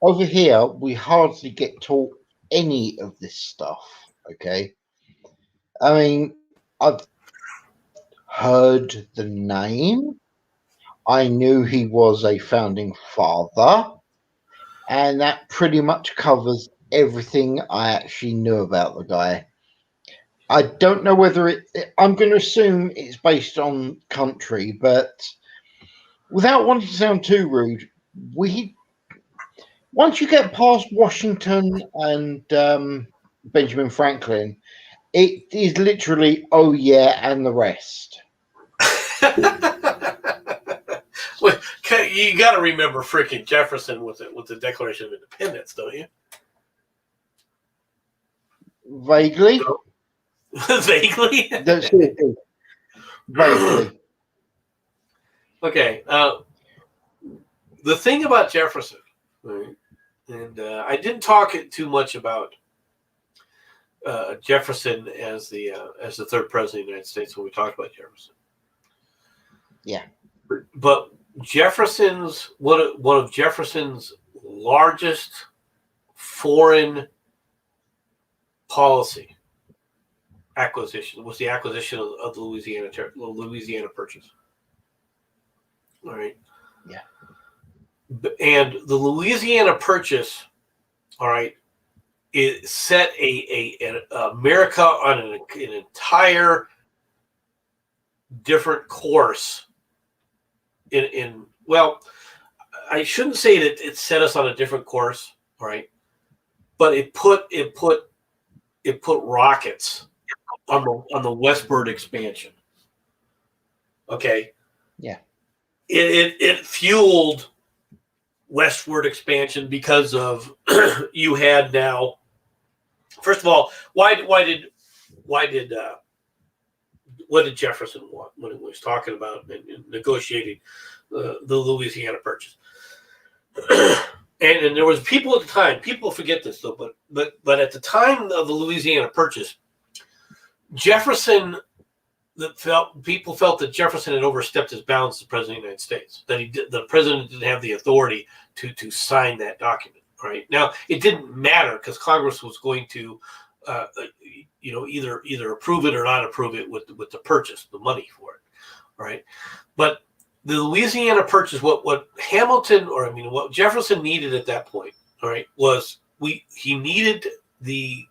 over here, we hardly get taught any of this stuff, okay? I mean, I've heard the name. I knew he was a founding father, and that pretty much covers everything I actually knew about the guy. I don't know whether I'm going to assume it's based on country, but without wanting to sound too rude, once you get past Washington and Benjamin Franklin, it is literally, oh yeah, and the rest. Well, you got to remember freaking Jefferson with the Declaration of Independence, don't you? Vaguely. Vaguely. Vaguely. Okay. The thing about Jefferson, right, and I didn't talk too much about Jefferson as the third president of the United States when we talked about Jefferson. Yeah. But Jefferson's one of Jefferson's largest foreign policy acquisition was the acquisition of the Louisiana Purchase. All right. Yeah. And the Louisiana Purchase, all right, it set an America on an entire different course. Well, I shouldn't say that it set us on a different course, all right, but it put rockets on the westward expansion. Okay. Yeah. It fueled westward expansion because of you had now. First of all, what did Jefferson want when he was talking about and negotiating the Louisiana Purchase? and there was people at the time. People forget this though, but at the time of the Louisiana Purchase, Jefferson people felt that Jefferson had overstepped his bounds as the president of the United States. That the president didn't have the authority to sign that document. Right now, it didn't matter because Congress was going to, either approve it or not approve it with the purchase, the money for it. Right, but the Louisiana Purchase, what Hamilton what Jefferson needed at that point, all right, was he needed the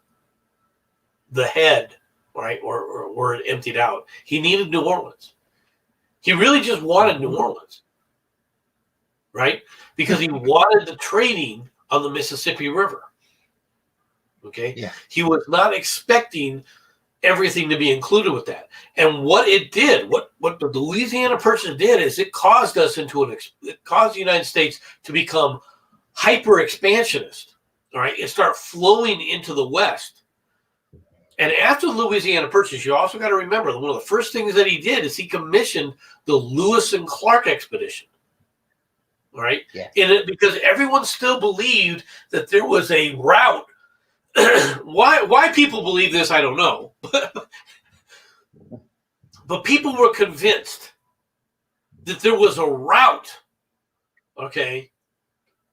head right, or were it emptied out. He needed New Orleans. He really just wanted New Orleans, right? Because he wanted the trading on the Mississippi River. Okay, Yeah. He was not expecting everything to be included with that. And what it did, what the Louisiana Purchase did, is it caused us it caused the United States to become hyper expansionist, all right, and start flowing into the West. And after the Louisiana Purchase, you also got to remember that one of the first things that he did is he commissioned the Lewis and Clark expedition. All right. Yeah. Because everyone still believed that there was a route. Why people believe this, I don't know. But people were convinced that there was a route, okay,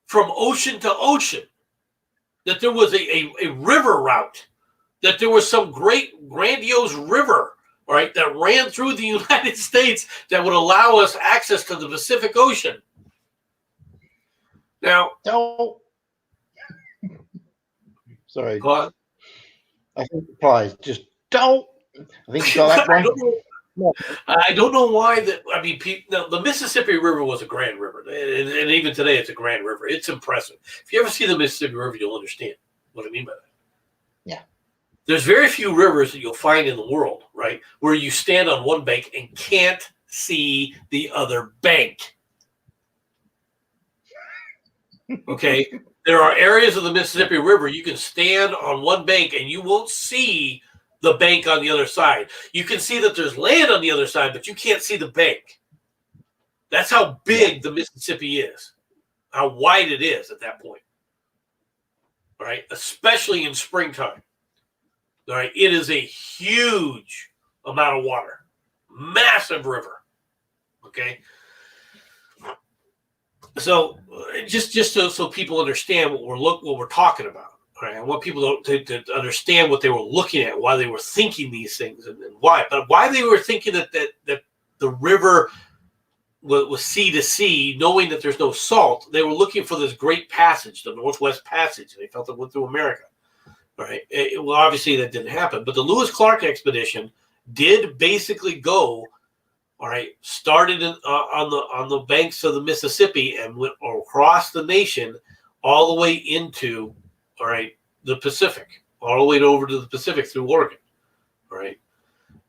from ocean to ocean, that there was a river route, that there was some great grandiose river, all right, that ran through the United States that would allow us access to the Pacific Ocean. Now, sorry. go on. I think it applies. Just don't. I think you got that one. I don't know why that. I mean, the Mississippi River was a grand river, and even today it's a grand river. It's impressive. If you ever see the Mississippi River, you'll understand what I mean by that. Yeah. There's very few rivers that you'll find in the world, right, where you stand on one bank and can't see the other bank. Okay, there are areas of the Mississippi River you can stand on one bank and you won't see the bank on the other side. You can see that there's land on the other side, but you can't see the bank. That's how big the Mississippi is, how wide it is at that point. All right, especially in springtime. All right, it is a huge amount of water, massive river. Okay. So just so people understand what we're talking about, right? I want people to understand what they were looking at, why they were thinking these things, and why. But why they were thinking that the river was sea to sea, knowing that there's no salt, they were looking for this great passage, the Northwest Passage. They felt it went through America, right? Well, obviously that didn't happen, but the Lewis-Clark expedition did basically go. All right, started on the banks of the Mississippi and went across the nation, all the way into, all right, the Pacific, all the way over to the Pacific through Oregon, all right.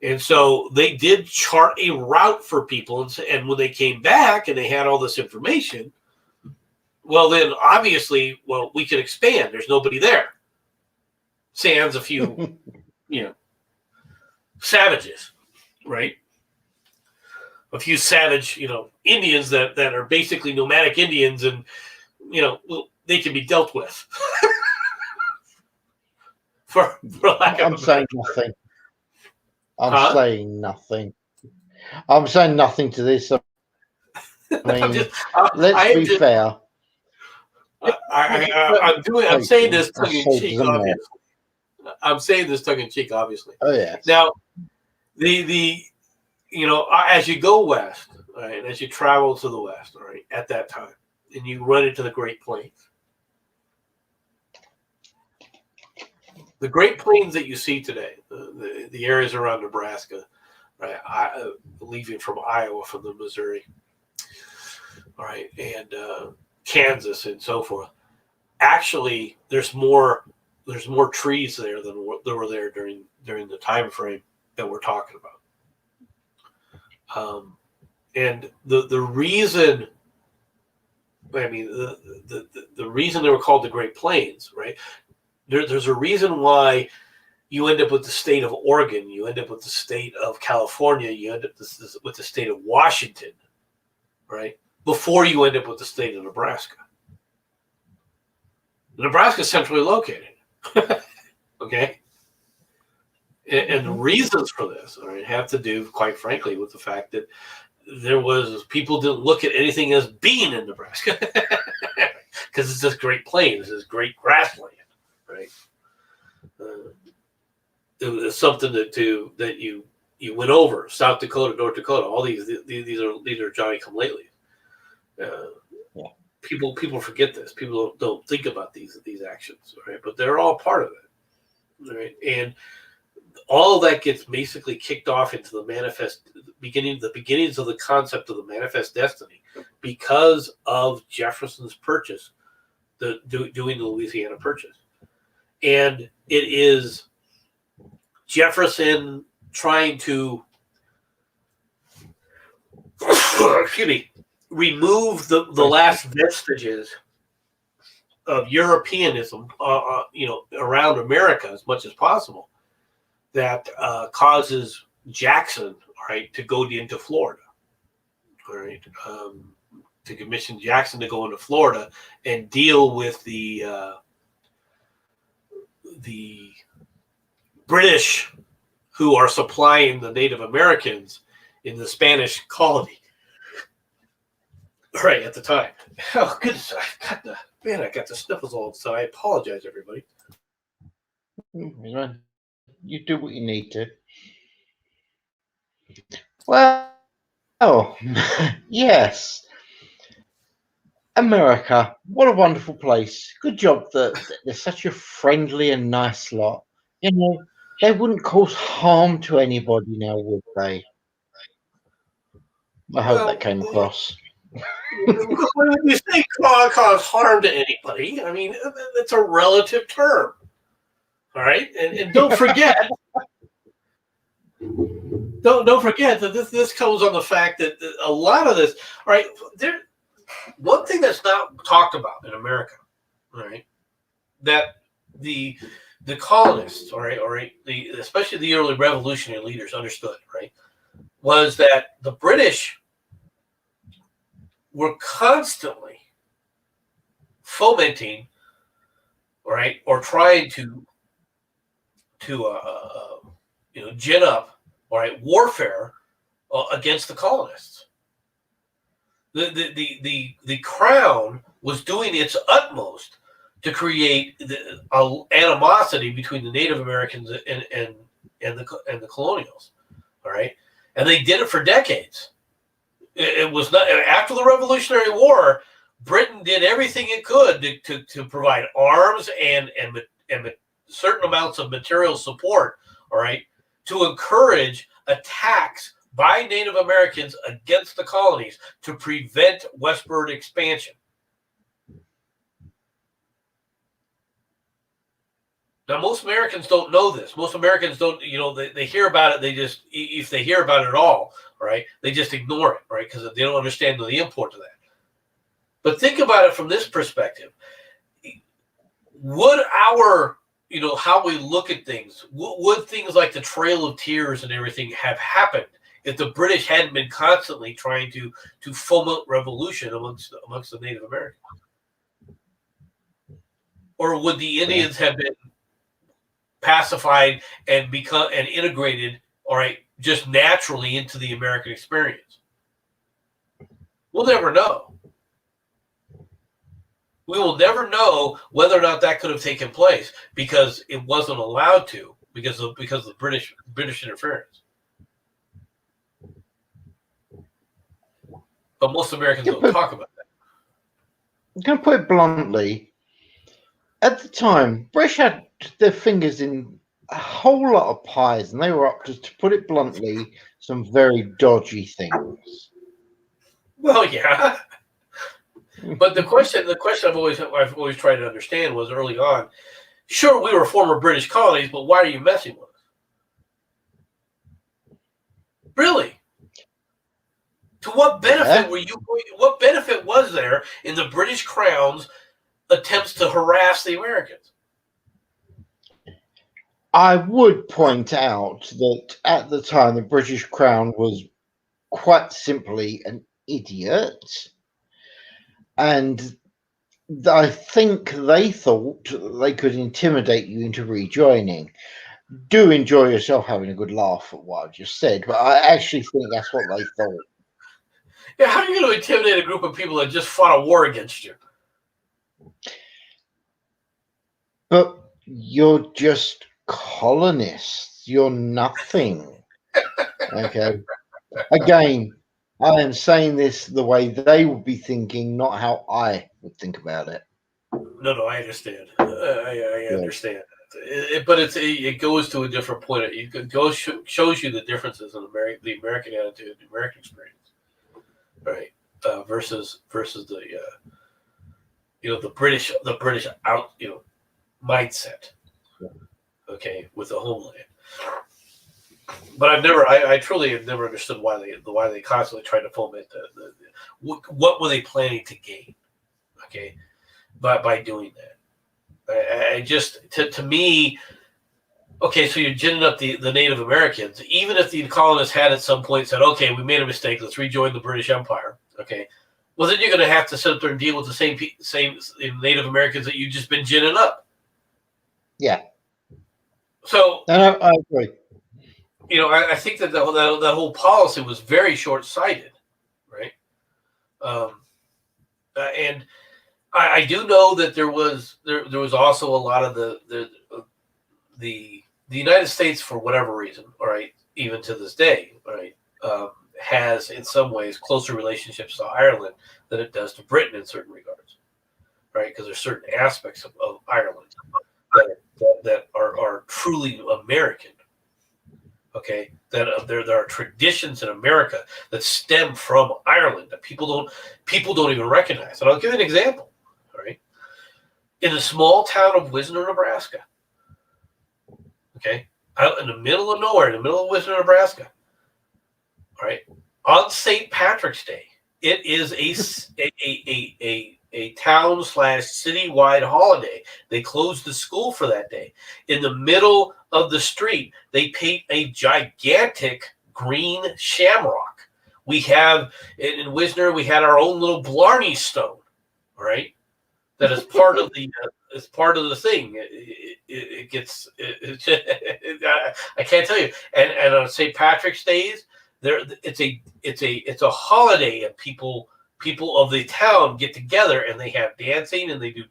And so they did chart a route for people, and when they came back and they had all this information, well, then obviously, we can expand. There's nobody there. Sans a few, savages, right? A few savage, Indians that are basically nomadic Indians, and they can be dealt with. for lack of. I'm saying nothing. Saying nothing. I'm saying nothing to this. I mean, let's be fair. I'm saying this tongue in cheek. Obviously, I'm saying this tongue in cheek. Obviously. Oh yeah. Now, as you go west, right, and as you travel to the west, all right, at that time, and you run into the Great Plains. The Great Plains that you see today, the areas around Nebraska, right, leaving from Iowa, from the Missouri, all right, and Kansas and so forth. Actually, there's more trees there than there were there during the time frame that we're talking about. And the reason, I mean, the reason they were called the Great Plains, right? There's a reason why you end up with the state of Oregon, you end up with the state of California, you end up with the state of Washington, right? Before you end up with the state of Nebraska. Nebraska is centrally located, okay? And the reasons for this have to do, quite frankly, with the fact that people didn't look at anything as being in Nebraska because it's this Great Plains, this great grassland, right? It was something that you went over. South Dakota, North Dakota, all these are Johnny come lately. People forget this. People don't think about these actions, right? But they're all part of it, right? And all of that gets basically kicked off into the beginnings of the concept of the manifest destiny because of Jefferson's purchase, doing the Louisiana Purchase. And it is Jefferson trying to excuse me, remove the last vestiges of Europeanism, around America as much as possible. That causes Jackson, right, to go into Florida, all right, to commission Jackson to go into Florida and deal with the British who are supplying the Native Americans in the Spanish colony, right at the time. Oh goodness, I got the sniffles all, so I apologize, everybody. You do what you need to. Well, yes. America, what a wonderful place. Good job that they're such a friendly and nice lot. You know, they wouldn't cause harm to anybody now, would they? I hope that came across. When you say cause harm to anybody, I mean, that's a relative term. All right? And don't forget, don't forget that this comes on the fact that a lot of this, all right, one thing that's not talked about in America, all right, that the colonists, all right, especially the early revolutionary leaders understood, right, was that the British were constantly fomenting, all right, or trying to gin up, all right, warfare against the colonists. The crown was doing its utmost to create animosity between the Native Americans and the colonials, all right, and they did it for decades. It was not after the Revolutionary War. Britain did everything it could to provide arms and certain amounts of material support, all right, to encourage attacks by Native Americans against the colonies to prevent westward expansion. Now, most Americans don't know this. Most Americans don't, they hear about it. They just, if they hear about it at all, right, they just ignore it, right, because they don't understand the import of that. But think about it from this perspective. Would our, how we look at things, would things like the Trail of Tears and everything have happened if the British hadn't been constantly trying to foment revolution amongst the Native Americans? Or would the Indians have been pacified and integrated, all right, just naturally into the American experience? We'll never know. We will never know whether or not that could have taken place because it wasn't allowed to because of the British interference. But most Americans don't talk about that. I'm going to put it bluntly. At the time, British had their fingers in a whole lot of pies, and they were up to put it bluntly, some very dodgy things. Well, yeah. But the question I've always tried to understand was early on, sure, we were former British colonies, but why are you messing with us? Really? To what benefit were you? What benefit was there in the British Crown's attempts to harass the Americans? I would point out that at the time, the British Crown was quite simply an idiot. And I think they thought they could intimidate you into rejoining. Do enjoy yourself having a good laugh at what I just said, but I actually think that's what they thought. Yeah, how are you going to intimidate a group of people that just fought a war against you? But you're just colonists. You're nothing. Okay. Again, I am saying this the way they would be thinking, not how I would think about it. No, I understand. I understand. but it goes to a different point. It goes shows you the differences in the American attitude, the American experience, right? Versus the the British out mindset, okay, with the homeland. But I truly have never understood why they constantly tried to foment what were they planning to gain, okay, by doing that. I just to me, okay, so you're ginning up the Native Americans. Even if the colonists had at some point said, okay, we made a mistake, let's rejoin the British Empire, okay, well then you're going to have to sit up there and deal with the same Native Americans that you've just been ginning up. Yeah. So no, I agree. I think that that whole policy was very short-sighted, right? And I do know that there was also a lot of the United States, for whatever reason, all right, even to this day, all right, has in some ways closer relationships to Ireland than it does to Britain in certain regards, right? Because there's certain aspects of Ireland that are truly American. Okay, that there are traditions in America that stem from Ireland that people don't even recognize. And I'll give you an example. All right, in the small town of Wisner, Nebraska. Okay, out in the middle of nowhere, in the middle of Wisner, Nebraska. All right, on St. Patrick's Day, it is a town/citywide holiday. They close the school for that day. In the middle of the street, they paint a gigantic green shamrock. We have in Wisner, we had our own little Blarney stone, right? That is part of the thing. It gets. I can't tell you. And on St. Patrick's Days, it's a holiday, and people of the town get together and they have dancing, and they do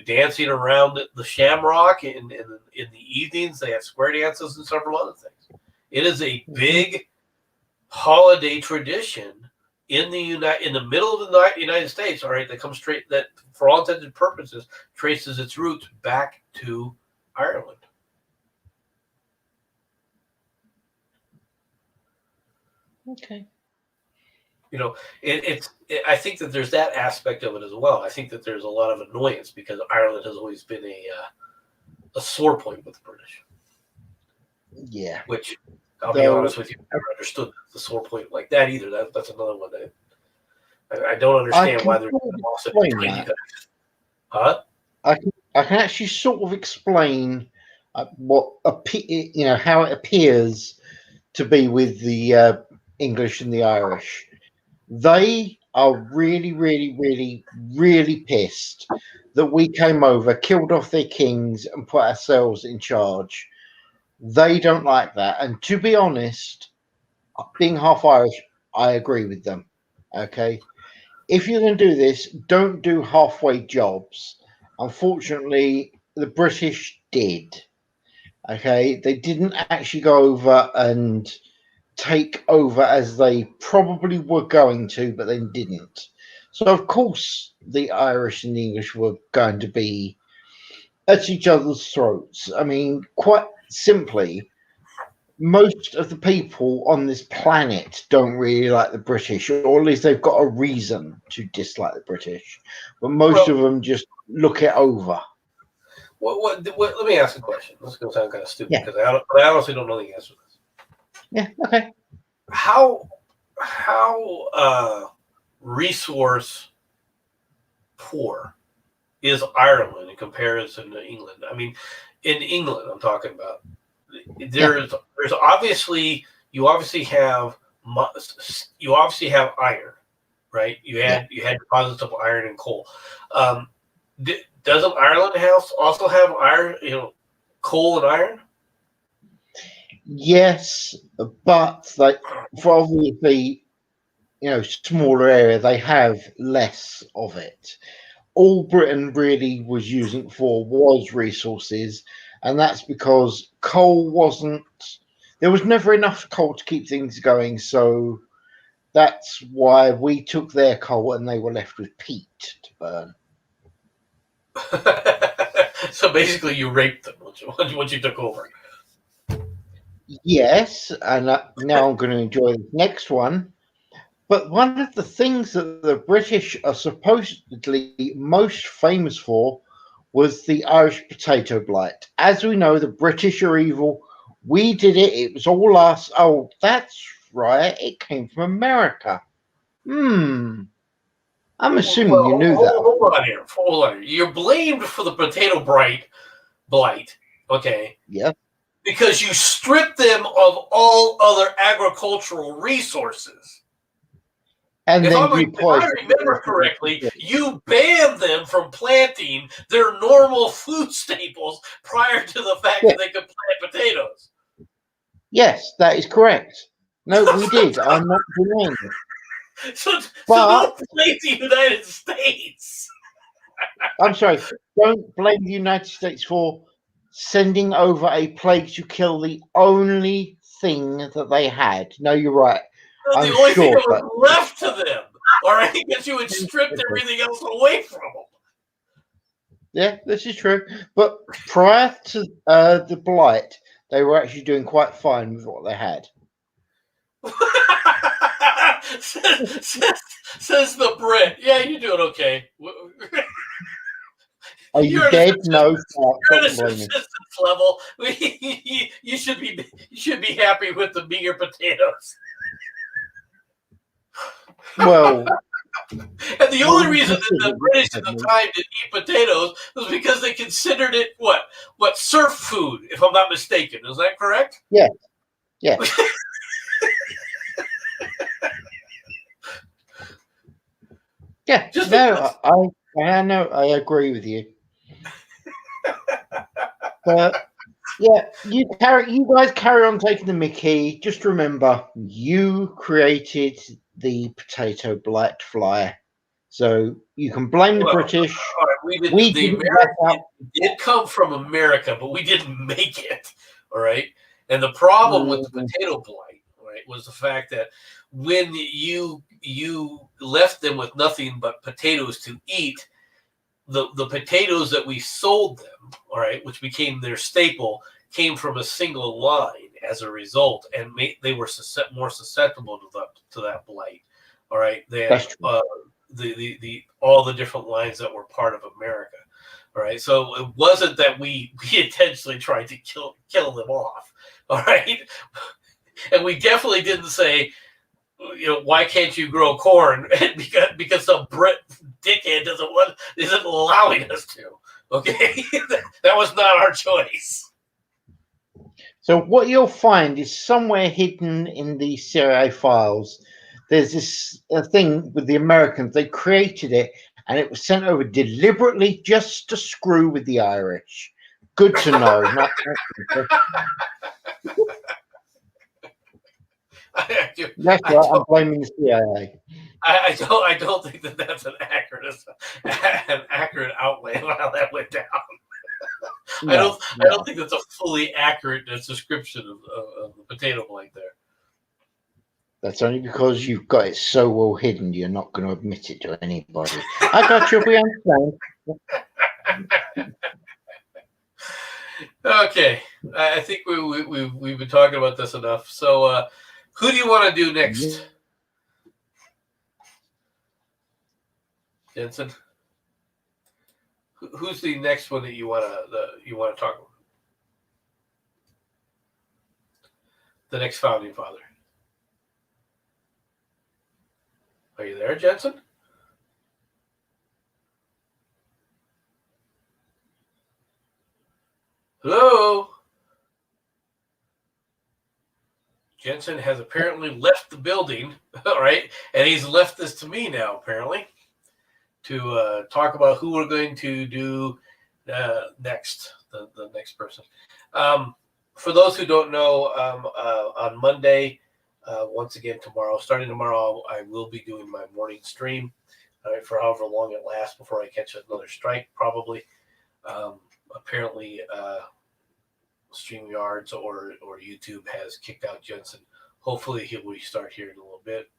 dancing around the shamrock, and in the evenings they have square dances and several other things. It is a big holiday tradition in the middle of the United States, all right, that for all intents and purposes traces its roots back to Ireland. Okay. I think that there's that aspect of it as well. I think that there's a lot of annoyance because Ireland has always been a sore point with the British. Yeah. Which, I'll be honest with you, I never understood the sore point like that either. That's another one that I don't understand why they're also between you guys. Huh? I can actually sort of explain how it appears to be with the English and the Irish. They are really, really, really, really pissed that we came over, killed off their kings, and put ourselves in charge. They don't like that. And to be honest, being half Irish, I agree with them. Okay. If you're going to do this, don't do halfway jobs. Unfortunately, the British did. Okay. They didn't actually go over and take over as they probably were going to, but then didn't. So, of course, the Irish and the English were going to be at each other's throats. I mean, quite simply, most of the people on this planet don't really like the British, or at least they've got a reason to dislike the British. But most of them just look it over. What, let me ask a question. This is going to sound kind of stupid because I honestly don't know the answer to this. Yeah, okay. How resource poor is Ireland in comparison to England? I mean, in England, I'm talking about. There's obviously you obviously have iron, right? You had deposits of iron and coal. Doesn't Ireland also have iron? Coal and iron. Yes, but for obviously, smaller area, they have less of it. All Britain really was using for was resources, and that's because coal there was never enough coal to keep things going, so that's why we took their coal and they were left with peat to burn. So basically you raped them. once you took over. Yes, and now I'm going to enjoy the next one. But one of the things that the British are supposedly most famous for was the Irish potato blight. As we know, the British are evil. We did it. It was all us. Oh, that's right. It came from America. I'm assuming you knew that. Hold on here. You're blamed for the potato blight, okay? Yeah. Because you stripped them of all other agricultural resources. And If then I remember correctly, you banned them from planting their normal food staples prior to the fact that they could plant potatoes. Yes, that is correct. No, we did. I'm not denying it. So don't blame the United States. I'm sorry. Don't blame the United States for sending over a plague to kill the only thing that they had. No, you're right. The only thing that was left to them, all right, because you had stripped everything else away from them. Yeah, this is true. But prior to the blight, they were actually doing quite fine with what they had. says the Brit. Yeah, you're doing okay. Are you dead? No. You're at a subsistence level. You should be happy with the meager potatoes. Well, and the only reason that the British at the time didn't eat potatoes was because they considered it what surf food, if I'm not mistaken. Is that correct? Yeah. Yeah. Yeah. I know. I agree with you. But yeah, you guys carry on taking the mickey. Just remember, you created the potato blight fly, so you can blame the British. Right, it did come from America, but we didn't make it. All right, and the problem with the potato blight, right, was the fact that when you left them with nothing but potatoes to eat, the potatoes that we sold them, all right, which became their staple, came from a single line as a result, and they were more susceptible to that blight. All right, they had, the all the different lines that were part of America. All right, so it wasn't that we intentionally tried to kill them off. All right, and we definitely didn't say, why can't you grow corn? because some Brit dickhead isn't allowing us to. Okay, that was not our choice. So what you'll find is somewhere hidden in the CIA files, there's this thing with the Americans. They created it, and it was sent over deliberately just to screw with the Irish. Good to know. That's right. I'm blaming the CIA. I don't think that's an accurate outlay of how that went down. No, I don't think that's a fully accurate description of the potato blight there. That's only because you've got it so well hidden, you're not going to admit it to anybody. I got you. We understand. Okay, I think we've been talking about this enough. So, who do you want to do next, Jensen? Who's the next one that you want to talk about? The next founding father. Are you there, Jensen? Hello? Jensen has apparently left the building, all right? And he's left this to me now, apparently, to talk about who we're going to do next, the next person. For those who don't know, on Monday, once again starting tomorrow, I will be doing my morning stream, all right, for however long it lasts before I catch another strike, probably. Apparently, StreamYards or YouTube has kicked out Jensen. Hopefully, he'll restart here in a little bit.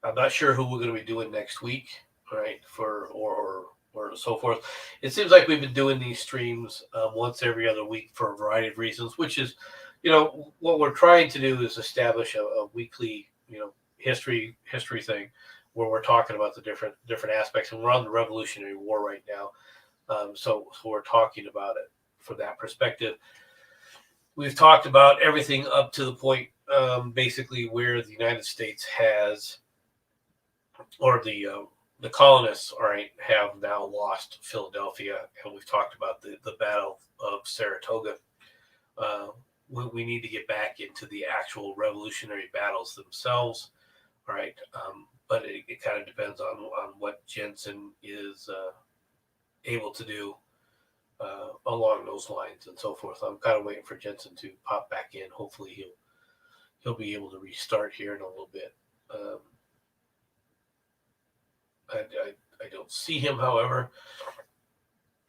I'm not sure who we're going to be doing next week, right? or so forth. It seems like we've been doing these streams once every other week for a variety of reasons, which is, what we're trying to do is establish a weekly, history thing where we're talking about the different aspects, and we're on the Revolutionary War right now. So we're talking about it from that perspective. We've talked about everything up to the point, basically, where the United States has, or the colonists, all right, have now lost Philadelphia, and we've talked about the Battle of Saratoga. We need to get back into the actual revolutionary battles themselves, all right. But it kind of depends on what Jensen is able to do along those lines and so forth. I'm kind of waiting for Jensen to pop back in. Hopefully he'll be able to restart here in a little bit. I don't see him, however.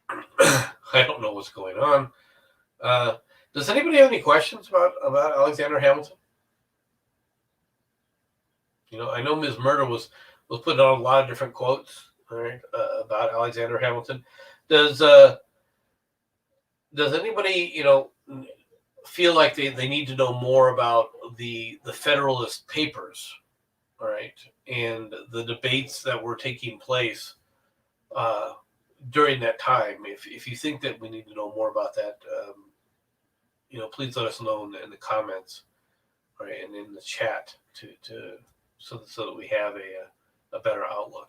I don't know what's going on. Does anybody have any questions about Alexander Hamilton? I know Ms. Murder was putting on a lot of different quotes, all right, about Alexander Hamilton. Does anybody, feel like they need to know more about the Federalist Papers, all right, and the debates that were taking place during that time? If you think that we need to know more about that, please let us know in the comments, right, and in the chat so that we have a better outlook.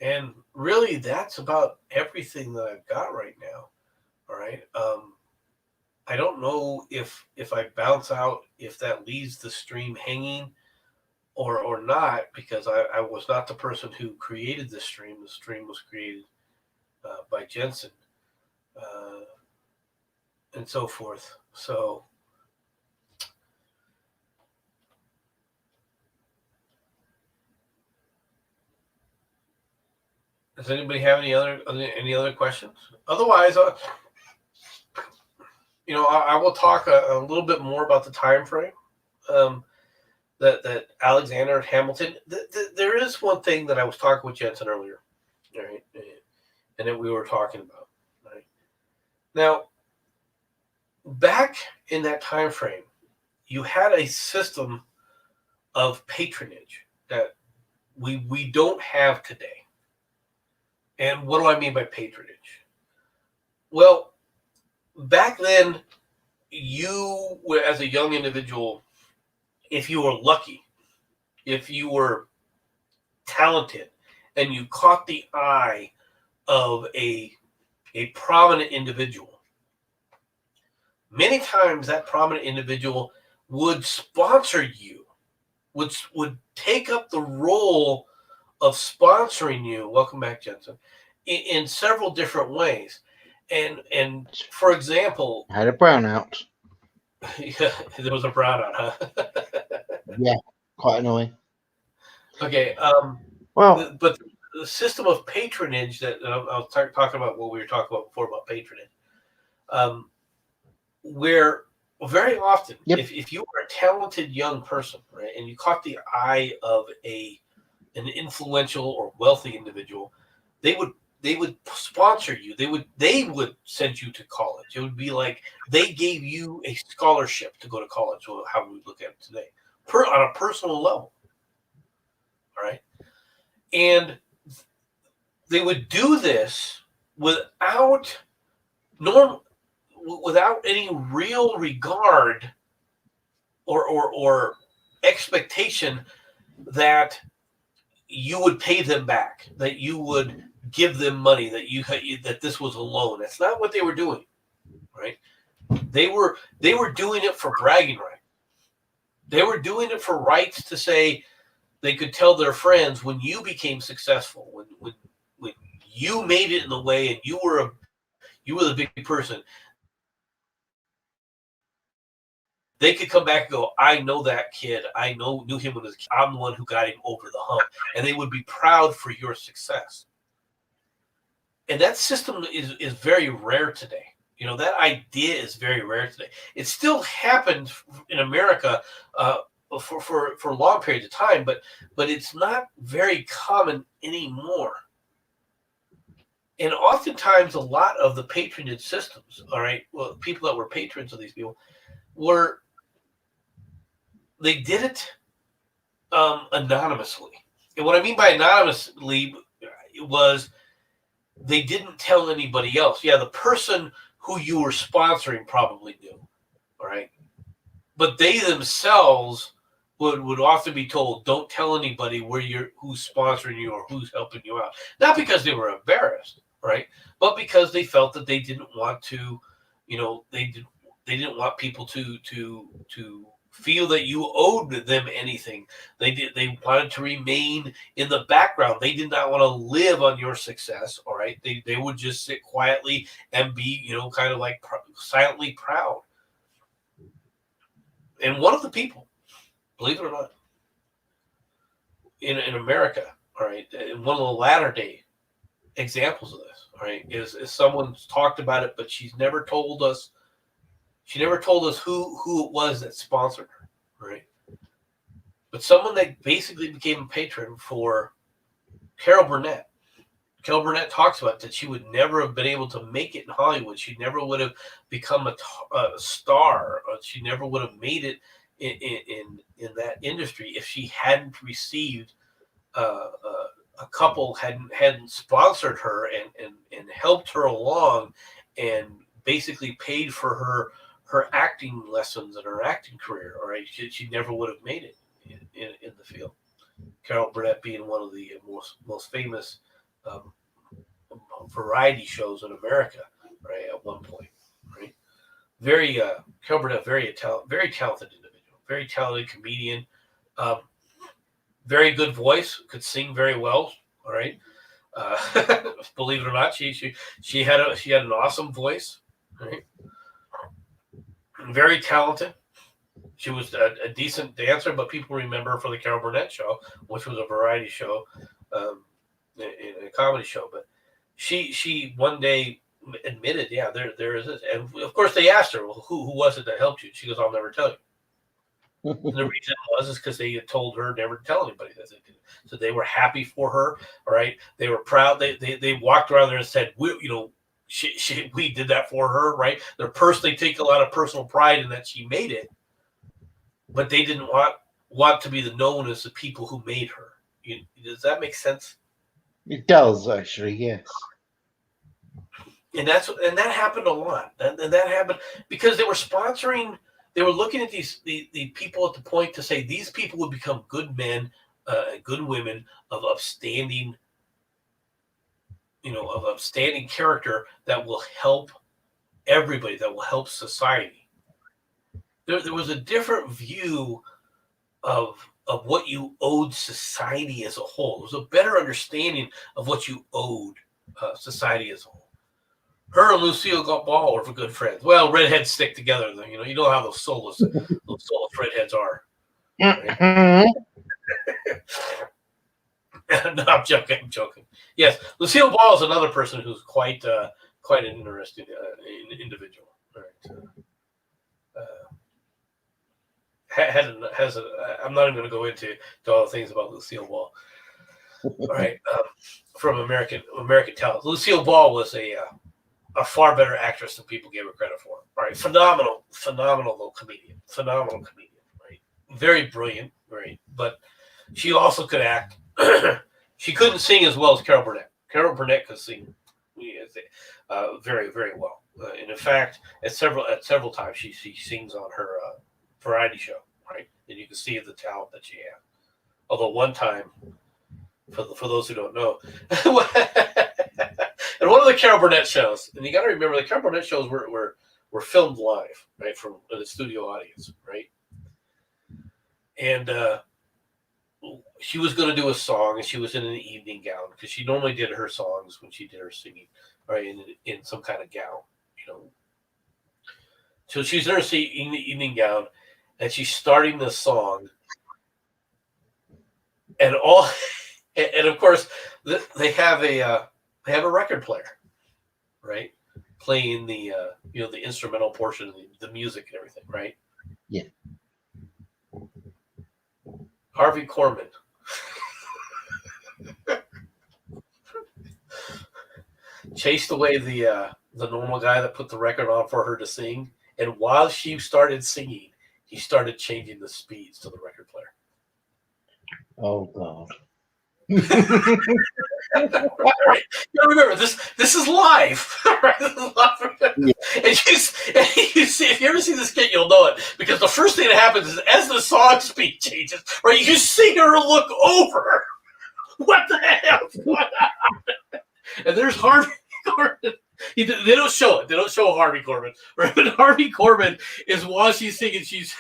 And really, that's about everything that I've got right now. All right. I don't know if I bounce out, if that leaves the stream hanging or not, because I was not the person who created the stream. The stream was created by Jensen and so forth. So does anybody have any other questions? Otherwise, I will talk a little bit more about the time frame that Alexander Hamilton. There is one thing that I was talking with Jensen earlier, right, and that we were talking about. Right now, back in that time frame, you had a system of patronage that we don't have today. And what do I mean by patronage? Well, back then, you were, as a young individual, if you were lucky, if you were talented, and you caught the eye of a prominent individual, many times that prominent individual would sponsor you, would take up the role of sponsoring you. Welcome back, Jensen. In several different ways. And for example, I had a brownout. Yeah, there was a brownout, huh? Yeah, quite annoying. Okay. Well, but the system of patronage that I was talking about, what we were talking about before about patronage, where very often, yep. if you were a talented young person, right, and you caught the eye of an influential or wealthy individual, they would sponsor you. They would send you to college. It would be like they gave you a scholarship to go to college, or how we look at it today, on a personal level. All right. And they would do this without any real regard or expectation that you would pay them back, that you would give them money, that this was a loan. That's not what they were doing, right? They were doing it for bragging rights. They were doing it for rights to say they could tell their friends when you became successful, when you made it in the way and you were the big person. They could come back and go, I know that kid. I knew him when he was a kid. I'm the one who got him over the hump. And they would be proud for your success. And that system is very rare today. That idea is very rare today. It still happens in America for long periods of time, but it's not very common anymore. And oftentimes, a lot of the patronage systems, all right, well, people that were patrons of these people were, they did it anonymously. And what I mean by anonymously was they didn't tell anybody else. Yeah, the person who you were sponsoring probably knew, all right? But they themselves would often be told, don't tell anybody who's sponsoring you or who's helping you out. Not because they were embarrassed, right? But because they felt that they didn't want to, they didn't want people to feel that you owed them anything. They wanted to remain in the background. They did not want to live on your success. All right. They would just sit quietly and be, kind of like silently proud. And one of the people, believe it or not, in America, all right, and one of the latter day examples of this, all right, is someone's talked about it, but she's never told us. She never told us who it was that sponsored her, right? But someone that basically became a patron for Carol Burnett. Carol Burnett talks about that she would never have been able to make it in Hollywood. She never would have become a star. Or she never would have made it in that industry if she hadn't received a couple hadn't sponsored her and helped her along and basically paid for her acting lessons and her acting career. All right, she never would have made it in the field. Carol Burnett being one of the most famous variety shows in America, right? At one point, right? Very Carol Burnett, very talented individual, very talented comedian, very good voice, could sing very well. All right, believe it or not, she had an awesome voice, right? Very talented. She was a decent dancer, but people remember her for the Carol Burnett Show, which was a variety show, in a comedy show. But she one day admitted, yeah, there is this, and of course they asked her, well, who was it that helped you? She goes, I'll never tell you. And the reason was because they had told her never to tell anybody that they did. So they were happy for her. All right, they were proud. They walked around there and said, we did that for her. Right, they take a lot of personal pride in that she made it, but they didn't want to be known as the people who made her. Does that make sense? It does, actually, yes. And that happened a lot. And that happened because they were sponsoring. They were looking at the people at the point to say these people would become good men, good women of upstanding, of upstanding character that will help everybody, that will help society. There was a different view of what you owed society as a whole. It was a better understanding of what you owed society as a whole. Her and Lucille Ball were good friends. Well, redheads stick together. You know how those soulless redheads are. Right? No, I'm joking. Yes, Lucille Ball is another person who's quite an interesting individual. Right? I'm not even going to go into all the things about Lucille Ball. All right, from American talent, Lucille Ball was a far better actress than people gave her credit for. All right, phenomenal little comedian, right? Very brilliant, right? But she also could act. She couldn't sing as well as Carol Burnett. Carol Burnett could sing very, very well. And in fact, at several times, she sings on her variety show, right? And you can see the talent that she had. Although one time, for those who don't know, and one of the Carol Burnett shows, and you got to remember the Carol Burnett shows were filmed live, right, from the studio audience, right? And she was going to do a song, and she was in an evening gown because she normally did her songs when she did her singing, right, in some kind of gown, So she's in her evening gown, and she's starting the song, and of course they have a record player, right, playing the the instrumental portion of the music and everything, right? Yeah. Harvey Korman. chased away the normal guy that put the record on for her to sing, and while she started singing, he started changing the speeds to the record player. Oh God. Right? You remember this is live. Right? This is live. Yeah. And you see, if you ever see this skit, you'll know it, because the first thing that happens is as the song speed changes, right, you see her look over. What the hell's going on? And there's Harvey Korman. They don't show it. They don't show Harvey Korman. Right? But Harvey Korman is, while she's singing, he's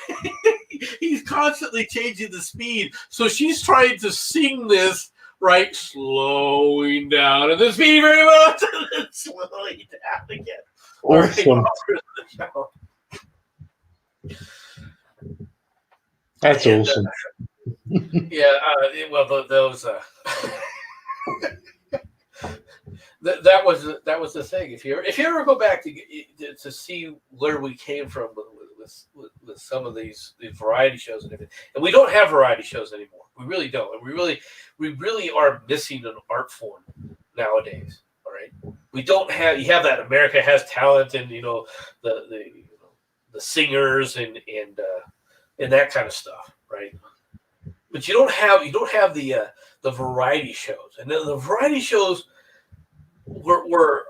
constantly changing the speed. So she's trying to sing this, right, slowing down, and then speeding very much, and then slowing down again. Awesome. That's awesome. Well, those. That was the thing. If you ever go back to see where we came from with some of these variety shows and everything, and we don't have variety shows anymore. We really don't, and we really are missing an art form nowadays. All right, we don't have. You have that America Has Talent, and the singers and that kind of stuff, right? But you don't have the variety shows, and the variety shows were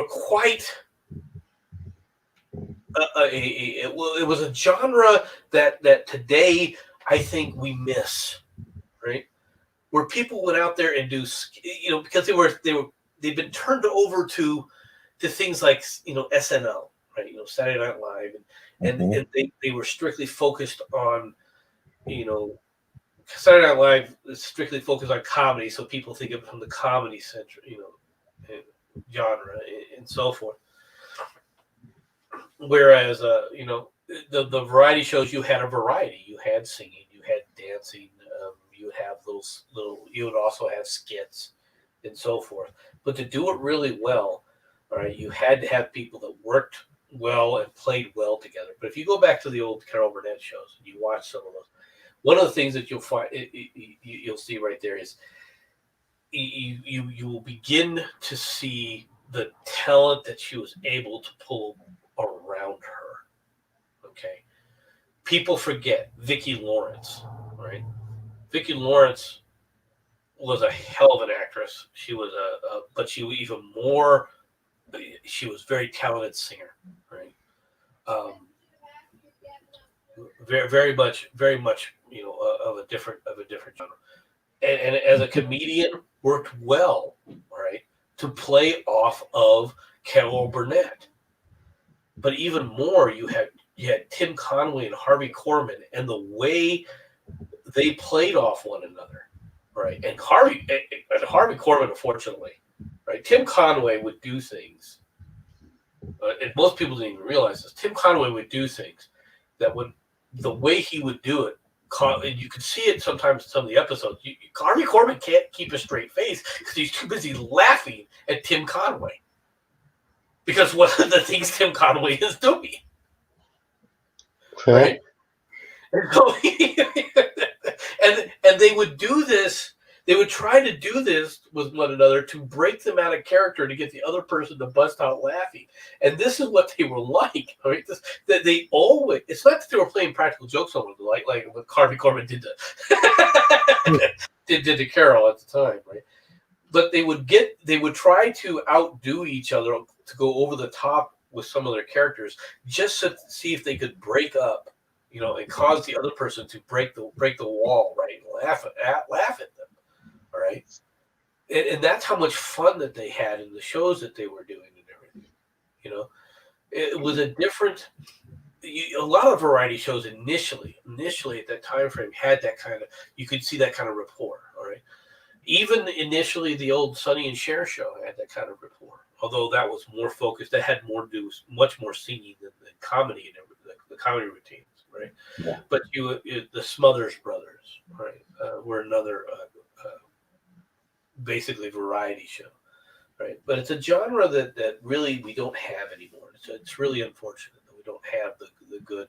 quite it was a genre that today I think we miss, right? Where people went out there and do, because they've been turned over to things like SNL, right? Saturday Night Live, and they were strictly focused on, Saturday Night Live is strictly focused on comedy, so people think of it from the comedy center, genre and so forth. Whereas, the variety shows, you had a variety. You had singing, you had dancing, you would have you would also have skits and so forth. But to do it really well, all right, you had to have people that worked well and played well together. But if you go back to the old Carol Burnett shows and you watch some of those, one of the things that you'll find, you'll see right there is you will begin to see the talent that she was able to pull around her. Okay, people forget Vicki Lawrence, right? Vicki Lawrence was a hell of an actress. She was but she was even more. She was a very talented singer, right? Very much, of a different genre. And as a comedian, worked well, right, to play off of Carol Burnett. But even more, you had Tim Conway and Harvey Korman, and the way they played off one another, right? And Harvey Korman, unfortunately, right? Tim Conway would do things, and most people didn't even realize this. Tim Conway would do things that would, the way he would do it, and you could see it sometimes in some of the episodes. Harvey Korman can't keep a straight face because he's too busy laughing at Tim Conway, because one of the things Tim Conway is doing, right? And, so, and they would do this. They would try to do this with one another to break them out of character, to get the other person to bust out laughing. And this is what they were like, right? That they always, it's not that they were playing practical jokes on them, like what Harvey Korman did to Carol at the time, right? But they would try to outdo each other, to go over the top with some of their characters, just to see if they could break up, and cause the other person to break the wall, right? And laugh at them. All right. And that's how much fun that they had in the shows that they were doing and everything. It was a different, a lot of variety shows initially at that time frame had that kind of, you could see that kind of rapport. All right. Even initially, the old Sonny and Cher show had that kind of rapport, although that was more focused. That had more to do, much more singing than comedy and everything, the comedy routines. Right. Yeah. But the Smothers Brothers, right, were another, basically variety show, right? But it's a genre that really we don't have anymore. It's really unfortunate that we don't have the good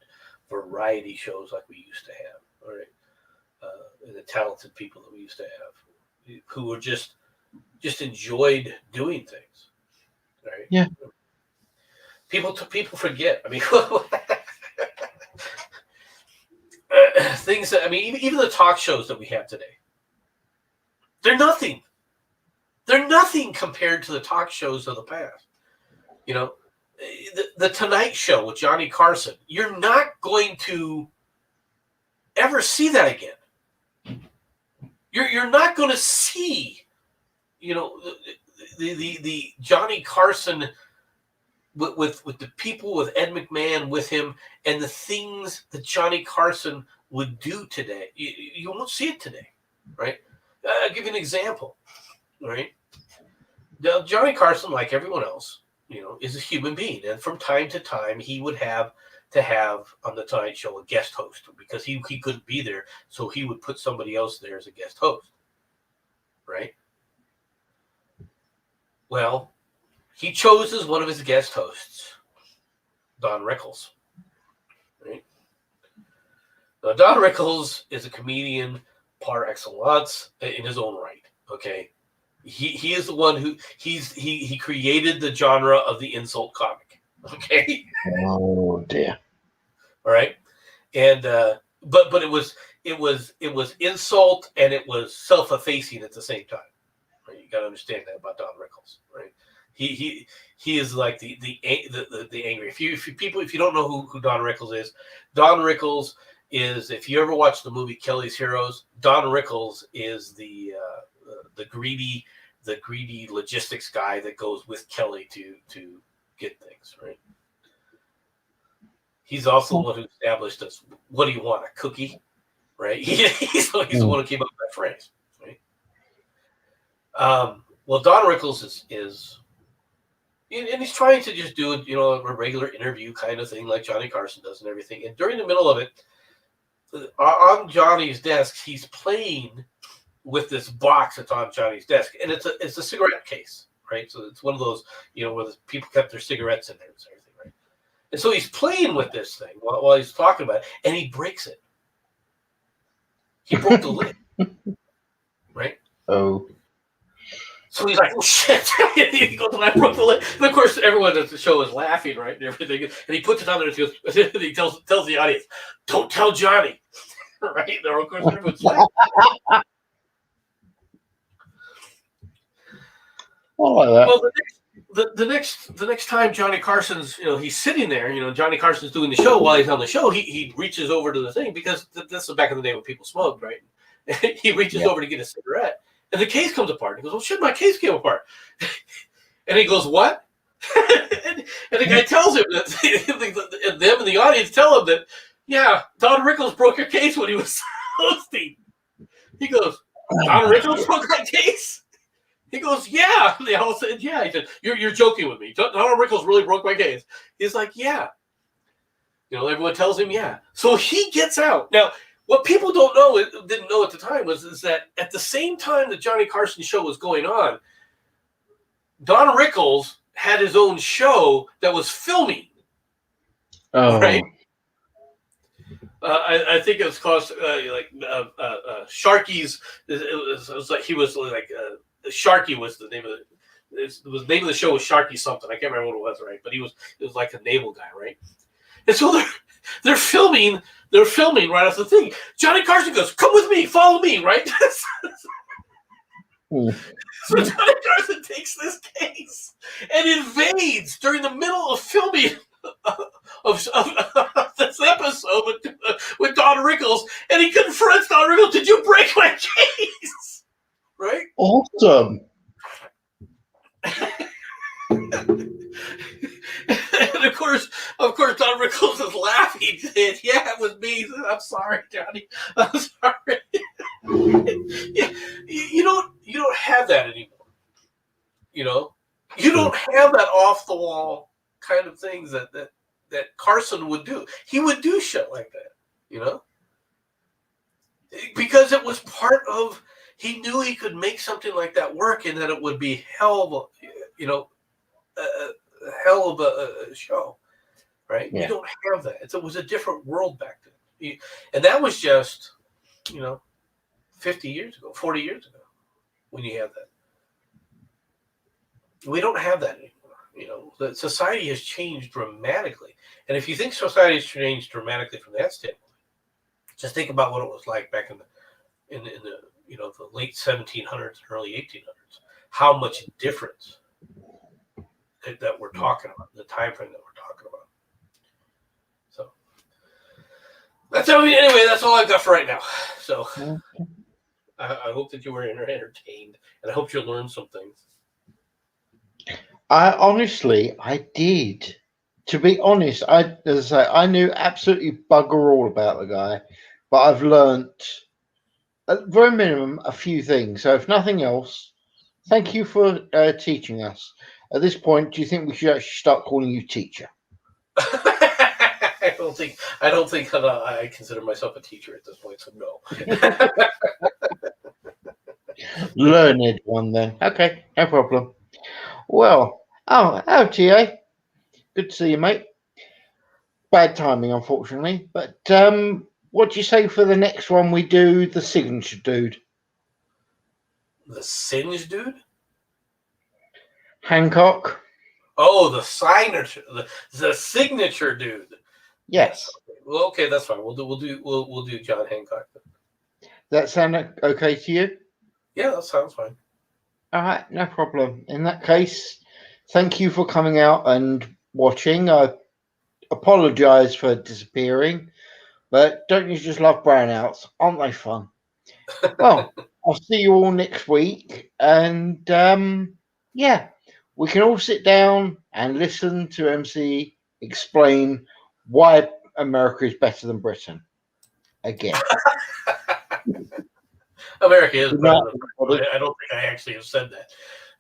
variety shows like we used to have, all right? And the talented people that we used to have, who were just just enjoyed doing things, right? Yeah. People forget. I mean, things that, I mean, even the talk shows that we have today, they're nothing. They're nothing compared to the talk shows of the past. You know, the Tonight Show with Johnny Carson, you're not going to ever see that again. You're not going to see, you know, the Johnny Carson with the people, with Ed McMahon with him, and the things that Johnny Carson would do today. You won't see it today, right? I'll give you an example, right? Now, Johnny Carson, like everyone else, you know, is a human being, and from time to time, he would have to have on the Tonight Show a guest host because he couldn't be there, so he would put somebody else there as a guest host, right? Well, he chose as one of his guest hosts Don Rickles, right? Now, Don Rickles is a comedian par excellence in his own right. Okay, he is the one who he created the genre of the insult comic. Okay. Oh dear. All right, and but it was insult and it was self-effacing at the same time. Right? You got to understand that about Don Rickles, right? He is like the angry. If you don't know who Don Rickles is, Don Rickles is, if you ever watch the movie Kelly's Heroes, Don Rickles is the greedy logistics guy that goes with Kelly to get things right. He's also the one who established us. What do you want? A cookie, right? He's the one who came up with that phrase, right? Well, Don Rickles is, and he's trying to just do it, you know, a regular interview kind of thing like Johnny Carson does and everything. And during the middle of it, on Johnny's desk, he's playing with this box that's on Johnny's desk, and it's a cigarette case, right? So it's one of those, you know, where the people kept their cigarettes in there and everything, right? And so he's playing with this thing while he's talking about it, and he breaks it. He broke the lid, right? Oh. So he's like, "Oh shit!" He goes, "And I broke the lid." And of course, everyone at the show is laughing, right, and everything. And he puts it on there and he tells the audience, "Don't tell Johnny," right? And of course, everyone's laughing. I like that. Well, the next time Johnny Carson's, you know, he's sitting there, you know, Johnny Carson's doing the show. While he's on the show, he reaches over to the thing, because this is back in the day when people smoked, right? He reaches over to get a cigarette, and the case comes apart. He goes, "Oh shit, my case came apart." And he goes, "What?" and the guy tells him that, and them in the audience tell him that, yeah, Don Rickles broke your case when he was hosting. He goes, "Don Rickles broke my case?" He goes, "Yeah." They all said, "Yeah." He said, "You're joking with me. Don Rickles really broke my case." He's like, "Yeah." You know, everyone tells him, "Yeah." So he gets out. Now, what people didn't know at the time is that at the same time the Johnny Carson show was going on, Don Rickles had his own show that was filming. Oh. Right? I think it was called Sharky's. It was like he was like. Sharky was the name of it. The name of the show was Sharky something. I can't remember what it was, right? But it was like a naval guy, right? And so they're filming right off the thing. Johnny Carson goes, "Come with me, follow me," right? So Johnny Carson takes this case and invades during the middle of filming of this episode with Don Rickles, and he confronts Don Rickles. "Did you break my case?" Right? Awesome. And of course, Don Rickles is laughing, saying, "Yeah, it was me. I'm sorry, Johnny. I'm sorry." Yeah, you don't have that anymore. You know, you don't have that off the wall kind of things that Carson would do. He would do shit like that, you know, because it was part of. He knew he could make something like that work, and that it would be hell of a show, right? Yeah. You don't have that. It was a different world back then, and that was just, 50 years ago, 40 years ago, when you had that. We don't have that anymore. You know, the society has changed dramatically. And if you think society has changed dramatically from that standpoint, just think about what it was like back in the the late 1700s and early 1800s. How much difference that we're talking about, the time frame that we're talking about. So anyway, that's all I've got for right now. So I hope that you were entertained, and I hope you learned some things. I did. To be honest, as I say, I knew absolutely bugger all about the guy, but I've learnt, at very minimum, a few things. So, if nothing else, thank you for teaching us. At this point, do you think we should actually start calling you teacher? I don't think I consider myself a teacher at this point, so no. Learned one then. Okay, no problem. Well, hello, TA. Good to see you, mate. Bad timing, unfortunately. But what do you say for the next one we do, the signature dude? The Singe dude? Hancock? Oh, the signature, the signature dude. Yes. Well, okay, that's fine. We'll do John Hancock. That sound okay to you? Yeah, that sounds fine. All right, no problem. In that case, thank you for coming out and watching. I apologize for disappearing, but don't you just love brownouts? Aren't they fun? Well, I'll see you all next week, and yeah, we can all sit down and listen to MC explain why America is better than Britain again. America is better than Britain. I don't think I actually have said that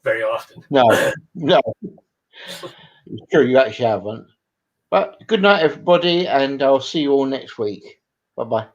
very often. No. It's true, you actually haven't. But good night, everybody, and I'll see you all next week. Bye-bye.